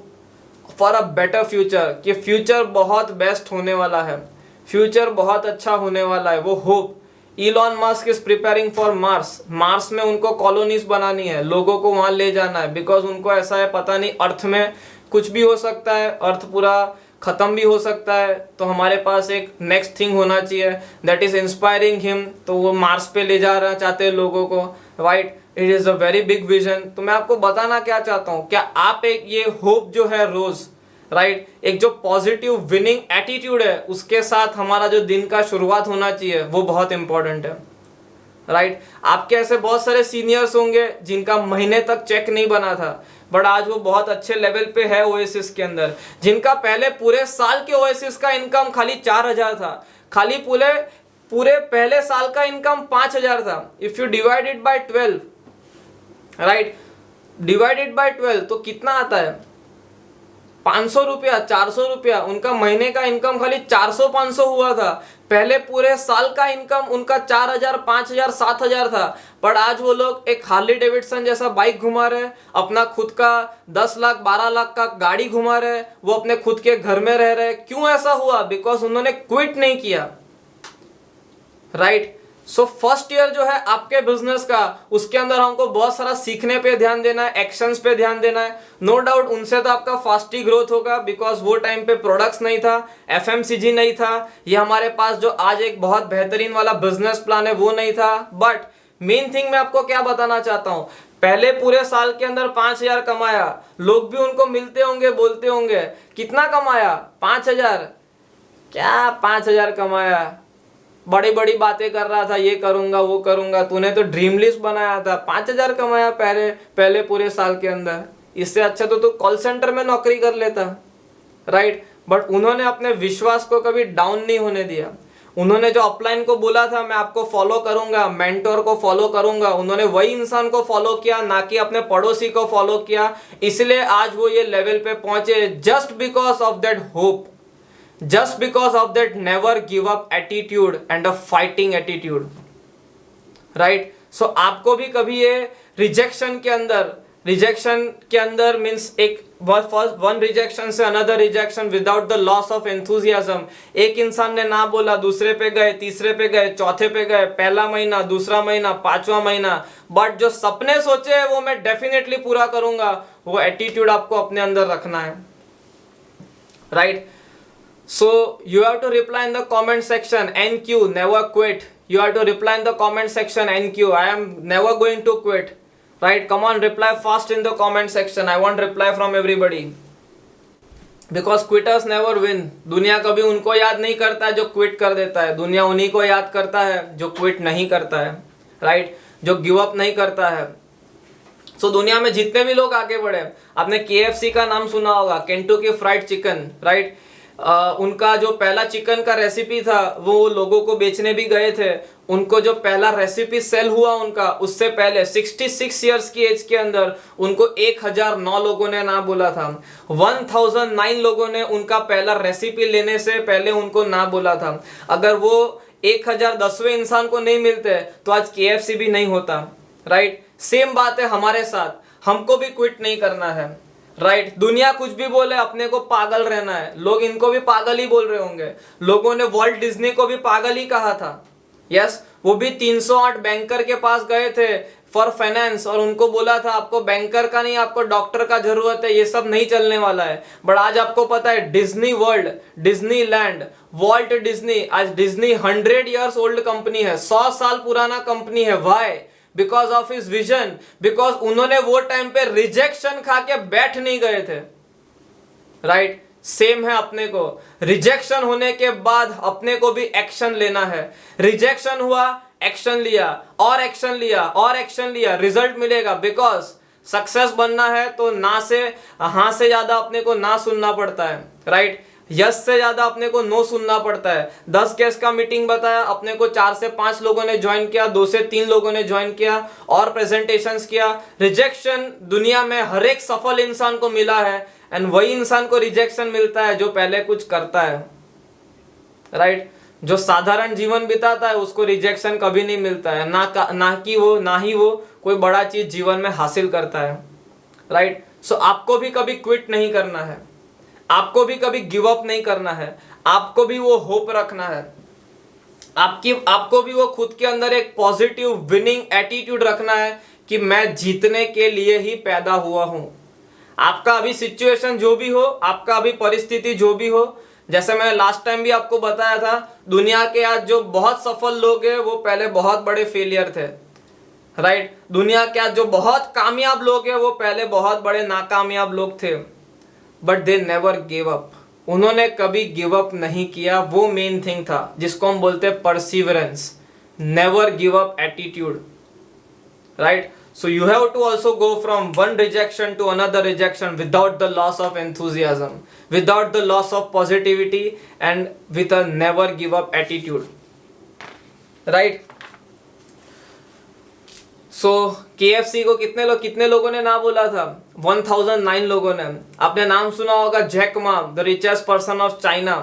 for a better future, कि फ्यूचर बहुत बेस्ट होने वाला है, फ्यूचर बहुत अच्छा होने वाला है। वो hope. Elon Musk is preparing for Mars. Mars में उनको कॉलोनीज बनानी है, लोगों को वहां ले जाना है। बिकॉज उनको ऐसा है, पता नहीं अर्थ में कुछ भी हो सकता है, अर्थ पूरा खत्म भी हो सकता है, तो हमारे पास एक नेक्स्ट थिंग होना चाहिए दैट इज इंस्पायरिंग हिम। तो वो मार्स पे ले जाना चाहते हैं लोगों को। Right, it is a very big vision. तो मैं आपको बताना क्या चाहता हूँ, क्या आप एक ये होप जो है रोज, राइट, एक जो पॉजिटिव विनिंग एटीट्यूड है, उसके साथ हमारा जो दिन का शुरुआत होना चाहिए, वो बहुत इंपॉर्टेंट है। राइट, आपके ऐसे बहुत सारे सीनियर्स होंगे जिनका महीने तक चेक नहीं बना था, बट आज वो बहुत अच्छे लेवल पे है ओएसिस के अंदर। जिनका पहले पूरे साल के ओएसिस का इनकम खाली 4,000 था, खाली पूरे पहले साल का इनकम 5,000 था। If you divide it by 12, right, divided by 12 तो कितना आता है? 500 रुपया, 400 रुपया। उनका महीने का इनकम खाली 400-500 हुआ था। पहले पूरे साल का इनकम उनका 4,000, 5,000, 7,000 था। पर आज वो लोग एक हार्ली डेविडसन जैसा बाइक घुमा रहे, अपना खुद का 10 लाख 12 लाख का गाड़ी घुमा रहे, वो अपने खुद के घर में रह रहे। क्यों ऐसा हुआ? बिकॉज उन्होंने क्विट नहीं किया। राइट, सो फर्स्ट ईयर जो है आपके बिजनेस का, उसके अंदर हमको बहुत सारा सीखने पे ध्यान देना है, एक्शंस पे ध्यान देना है। नो डाउट उनसे तो आपका फास्टी ग्रोथ होगा, बिकॉज वो टाइम पे प्रोडक्ट्स नहीं था, एफएमसीजी नहीं था, ये हमारे पास जो आज एक बहुत बेहतरीन वाला बिजनेस प्लान है वो नहीं था। बट मेन थिंग मैं आपको क्या बताना चाहता हूँ, पहले पूरे साल के अंदर 5,000 कमाया। लोग भी उनको मिलते होंगे, बोलते होंगे कितना कमाया? 5,000। क्या 5,000 कमाया? बड़ी बड़ी बातें कर रहा था, ये करूंगा वो करूंगा। तूने तो ड्रीम लिस्ट बनाया था, 5,000 कमाया पहले पूरे साल के अंदर। इससे अच्छा तो तू कॉल सेंटर में नौकरी कर लेता। राइट, बट उन्होंने अपने विश्वास को कभी डाउन नहीं होने दिया। उन्होंने जो अपलाइन को बोला था मैं आपको फॉलो करूंगा, मेंटोर को फॉलो करूंगा, उन्होंने वही इंसान को फॉलो किया, ना कि अपने पड़ोसी को फॉलो किया। इसलिए आज वो ये लेवल पे पहुंचे, just because of that hope, just because of that never give up attitude and a fighting attitude. right, so आपको भी कभी ये रिजेक्शन के अंदर मीन्स एक वन रिजेक्शन से another rejection without the loss of enthusiasm. एक इंसान ने ना बोला, दूसरे पे गए, तीसरे पे गए, चौथे पे गए, पहला महीना, दूसरा महीना, 5वां महीना, बट जो सपने सोचे हैं वो मैं डेफिनेटली पूरा करूंगा, वो एटीट्यूड आपको अपने अंदर रखना है। Right, so you have to reply in the comment section NQ, never quit. You have to reply in the comment section NQ, I am never going to quit. Right, come on, reply fast in the comment section. I want reply from everybody because quitters never win. दुनिया कभी उनको याद नहीं करता है जो quit कर देता है, दुनिया उन्हीं को याद करता है जो क्विट नहीं करता है। राइट, जो गिव अप नहीं करता है। सो दुनिया में जितने भी लोग आगे बढ़े, आपने KFC का नाम सुना होगा, केंटुकी फ्राइड चिकन, राइट। उनका जो पहला चिकन का रेसिपी था वो लोगों को बेचने भी गए थे। उनको जो पहला रेसिपी सेल हुआ उनका, उससे पहले 66 इयर्स की एज के अंदर उनको 1009 लोगों ने ना बोला था। 1009 लोगों ने उनका पहला रेसिपी लेने से पहले उनको ना बोला था। अगर वो 1010वें इंसान को नहीं मिलते तो आज KFC भी नहीं होता, राइट। सेम बात है हमारे साथ, हमको भी क्विट नहीं करना है, राइट। दुनिया कुछ भी बोले, अपने को पागल रहना है। लोग इनको भी पागल ही बोल रहे होंगे। लोगों ने वॉल्ट डिज्नी को भी पागल ही कहा था, यस। वो भी 308 बैंकर के पास गए थे फॉर फाइनेंस और उनको बोला था आपको बैंकर का नहीं, आपको डॉक्टर का जरूरत है, ये सब नहीं चलने वाला है। बट आज आपको पता है Disney world, Disney land, Walt Disney, आज डिज्नी 100 इयर्स ओल्ड कंपनी है, 100 साल पुराना कंपनी है। Why? Because of his vision, because उन्होंने वो टाइम पे रिजेक्शन खा के बैठ नहीं गए थे, राइट। सेम है अपने को, रिजेक्शन होने के बाद अपने को भी एक्शन लेना है। रिजेक्शन हुआ, एक्शन लिया और एक्शन लिया और एक्शन लिया, रिजल्ट मिलेगा। बिकॉज सक्सेस बनना है तो ना से हाँ से ज्यादा अपने को ना सुनना पड़ता है, राइट। यस से ज्यादा अपने को नो सुनना पड़ता है। 10 गेस्ट का मीटिंग बताया, अपने को 4 से 5 लोगों ने ज्वाइन किया, 2 से 3 लोगों ने ज्वाइन किया और प्रेजेंटेशंस किया। रिजेक्शन दुनिया में हर एक सफल इंसान को मिला है एंड वही इंसान को रिजेक्शन मिलता है जो पहले कुछ करता है, राइट। जो साधारण जीवन बिताता है उसको रिजेक्शन कभी नहीं मिलता है, ना ही वो कोई बड़ा चीज जीवन में हासिल करता है, राइट। सो आपको भी कभी क्विट नहीं करना है, आपको भी कभी गिव अप नहीं करना है, आपको भी वो होप रखना है, आपको भी वो खुद के अंदर एक पॉजिटिव विनिंग एटीट्यूड रखना है कि मैं जीतने के लिए ही पैदा हुआ हूं। आपका अभी सिचुएशन जो भी हो, आपका अभी परिस्थिति जो भी हो, जैसे मैंने लास्ट टाइम भी आपको बताया था, दुनिया के आज जो बहुत सफल लोग हैं वो पहले बहुत बड़े फेलियर थे, राइट। दुनिया के आज जो बहुत कामयाब लोग हैं वो पहले बहुत बड़े नाकामयाब लोग थे, but they never give up. उन्होंने कभी गिव अप नहीं किया। वो मेन थिंग था जिसको हम बोलते हैं perseverance, never give up attitude, right. So you have to also go from one rejection to another rejection without the loss of enthusiasm, without the loss of positivity and with a never give up attitude, right? So KFC को कितने लोगों ने ना बोला था? 1009 लोगों ने। आपने नाम सुना होगा Jack Ma, the richest person of China.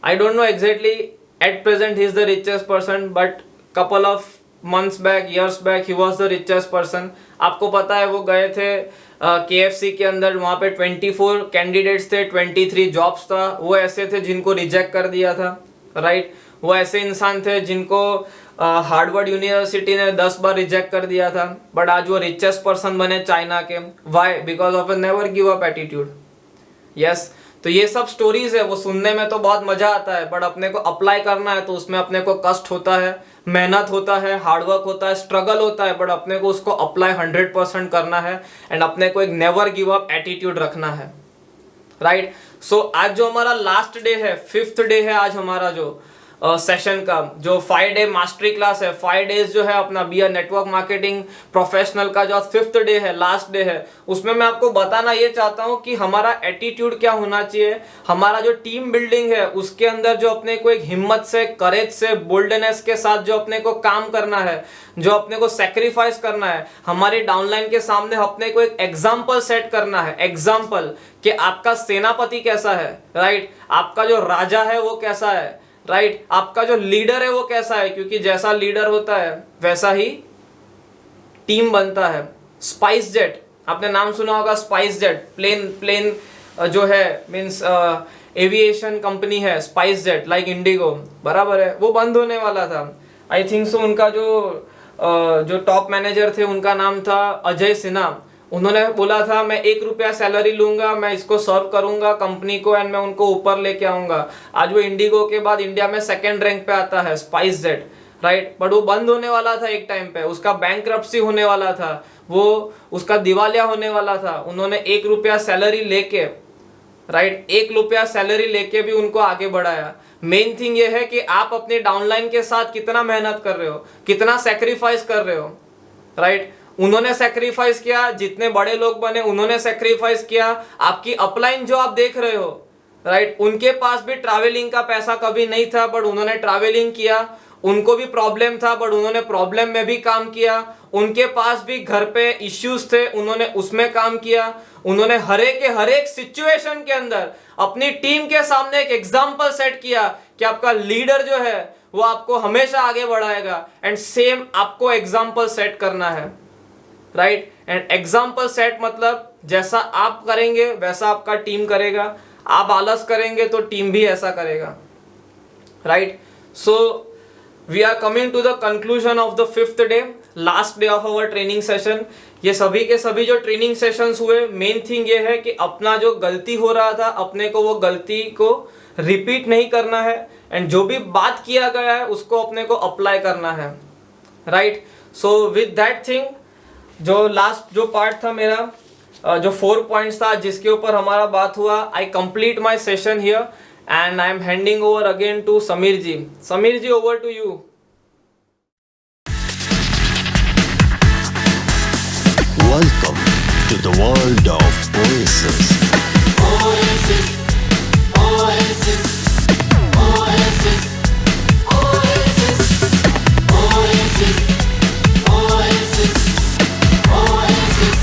I don't know exactly at present he is the richest person, but couple of months back, years back, he was the richest person. आपको पता है वो गए थे KFC के अंदर, वहाँ पे 24 कैंडिडेट्स थे, 23 जॉब्स था। वो ऐसे थे जिनको रिजेक्ट कर दिया था, राइट। वो ऐसे इंसान थे जिनको हार्वर्ड यूनिवर्सिटी ने 10 बार रिजेक्ट कर दिया था, बट आज वो रिचेस्ट पर्सन बने चाइना के। Why? Because of a never give up attitude, yes. तो ये सब स्टोरीज है, वो सुनने में तो बहुत मजा आता है, बट अपने को अप्लाई करना है तो उसमें अपने को कष्ट होता है, मेहनत होता है, हार्डवर्क होता है, स्ट्रगल होता है, बट अपने को उसको अप्लाई 100% करना है एंड अपने को एक नेवर गिव अप एटीट्यूड रखना है, राइट। सो आज जो हमारा लास्ट डे है, 5th डे है आज हमारा जो सेशन का, जो 5 डे मास्टरी क्लास है, 5 डेज जो है अपना B a network marketing professional का जो 5th डे है, लास्ट डे है, उसमें मैं आपको बताना ये चाहता हूँ कि हमारा एटीट्यूड क्या होना चाहिए। हमारा जो टीम बिल्डिंग है उसके अंदर जो अपने को एक हिम्मत से, करेज से, बोल्डनेस के साथ जो अपने को काम करना है, जो अपने को सेक्रीफाइस करना है, हमारे डाउनलाइन के सामने अपने को एक एग्जाम्पल सेट करना है। एग्जाम्पल कि आपका सेनापति कैसा है, राइट, आपका जो राजा है वो कैसा है, राइट, आपका जो लीडर है वो कैसा है, क्योंकि जैसा लीडर होता है वैसा ही टीम बनता है। स्पाइस जेट, आपने नाम सुना होगा, स्पाइस जेट प्लेन जो है मींस एविएशन कंपनी है, स्पाइस जेट लाइक इंडिगो, बराबर है, वो बंद होने वाला था। आई थिंक सो उनका जो टॉप मैनेजर थे उनका नाम था अजय सिन्हा। उन्होंने बोला था मैं 1 रुपया सैलरी लूंगा, मैं इसको सर्व करूंगा कंपनी को एंड मैं उनको ऊपर लेके आऊंगा। आज वो इंडिगो के बाद इंडिया में 2nd रैंक पे आता है, स्पाइस जेट, राइट। बट वो बंद होने वाला था एक टाइम पे, उसका बैंकरप्सी होने वाला था, वो उसका दिवालिया होने वाला था। उन्होंने 1 रुपया सैलरी लेके, राइट, 1 रुपया सैलरी लेके भी उनको आगे बढ़ाया। मेन थिंग ये है कि आप अपने डाउनलाइन के साथ कितना मेहनत कर रहे हो, कितना सेक्रीफाइस कर रहे हो, राइट। उन्होंने सेक्रीफाइस किया, जितने बड़े लोग बने उन्होंने सेक्रीफाइस किया। आपकी अपलाइन जो आप देख रहे हो, राइट, उनके पास भी ट्रैवलिंग का पैसा कभी नहीं था, बट उन्होंने ट्रैवलिंग किया। उनको भी प्रॉब्लम था, बट उन्होंने प्रॉब्लम में भी काम किया। उनके पास भी घर पे इश्यूज थे, उन्होंने उसमें काम किया। उन्होंने हर एक सिचुएशन के अंदर अपनी टीम के सामने एक एग्जाम्पल सेट किया कि आपका लीडर जो है वो आपको हमेशा आगे बढ़ाएगा। एंड सेम आपको एग्जाम्पल सेट करना है, राइट। एंड एग्जाम्पल सेट मतलब जैसा आप करेंगे वैसा आपका टीम करेगा। आप आलस करेंगे तो टीम भी ऐसा करेगा, right. So we are coming to the conclusion of the 5th day, last day of our training session. ये सभी के सभी जो ट्रेनिंग सेशंस हुए, मेन थिंग ये है कि अपना जो गलती हो रहा था अपने को वो गलती को रिपीट नहीं करना है। एंड जो भी बात किया गया है उसको अपने को अप्लाई करना है, right. So with that thing, जो लास्ट जो पार्ट था मेरा, जो 4 पॉइंट्स था जिसके ऊपर हमारा बात हुआ, I complete my session here and I am handing over again to Sameer ji. Sameer ji, over to you. Welcome to the world of Oasis. Oasis, Oasis, Oasis, Oasis, Oasis, Oasis, Oasis,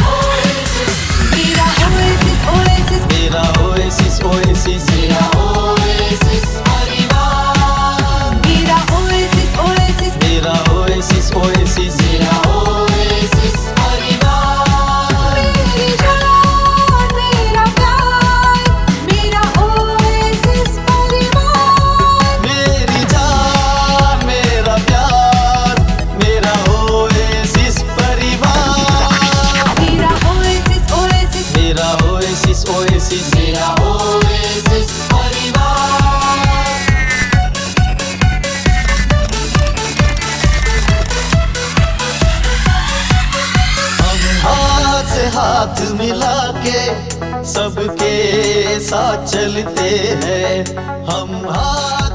Oasis. मेरा Oasis, Oasis, मेरा Oasis, Oasis, मेरा Oasis परिवार, मेरा Oasis, Oasis, मेरा Oasis, Oasis, मेरा Oasis परिवार, मेरी जान, मेरा प्यार, मेरा Oasis परिवार, मेरी जान, मेरा प्यार, मेरा Oasis परिवार, मेरा Oasis, Oasis, मेरा Oasis, Oasis, मेरा Oasis परिवार। हम हाथ से हाथ मिला के सबके साथ चलते हैं। हम हाथ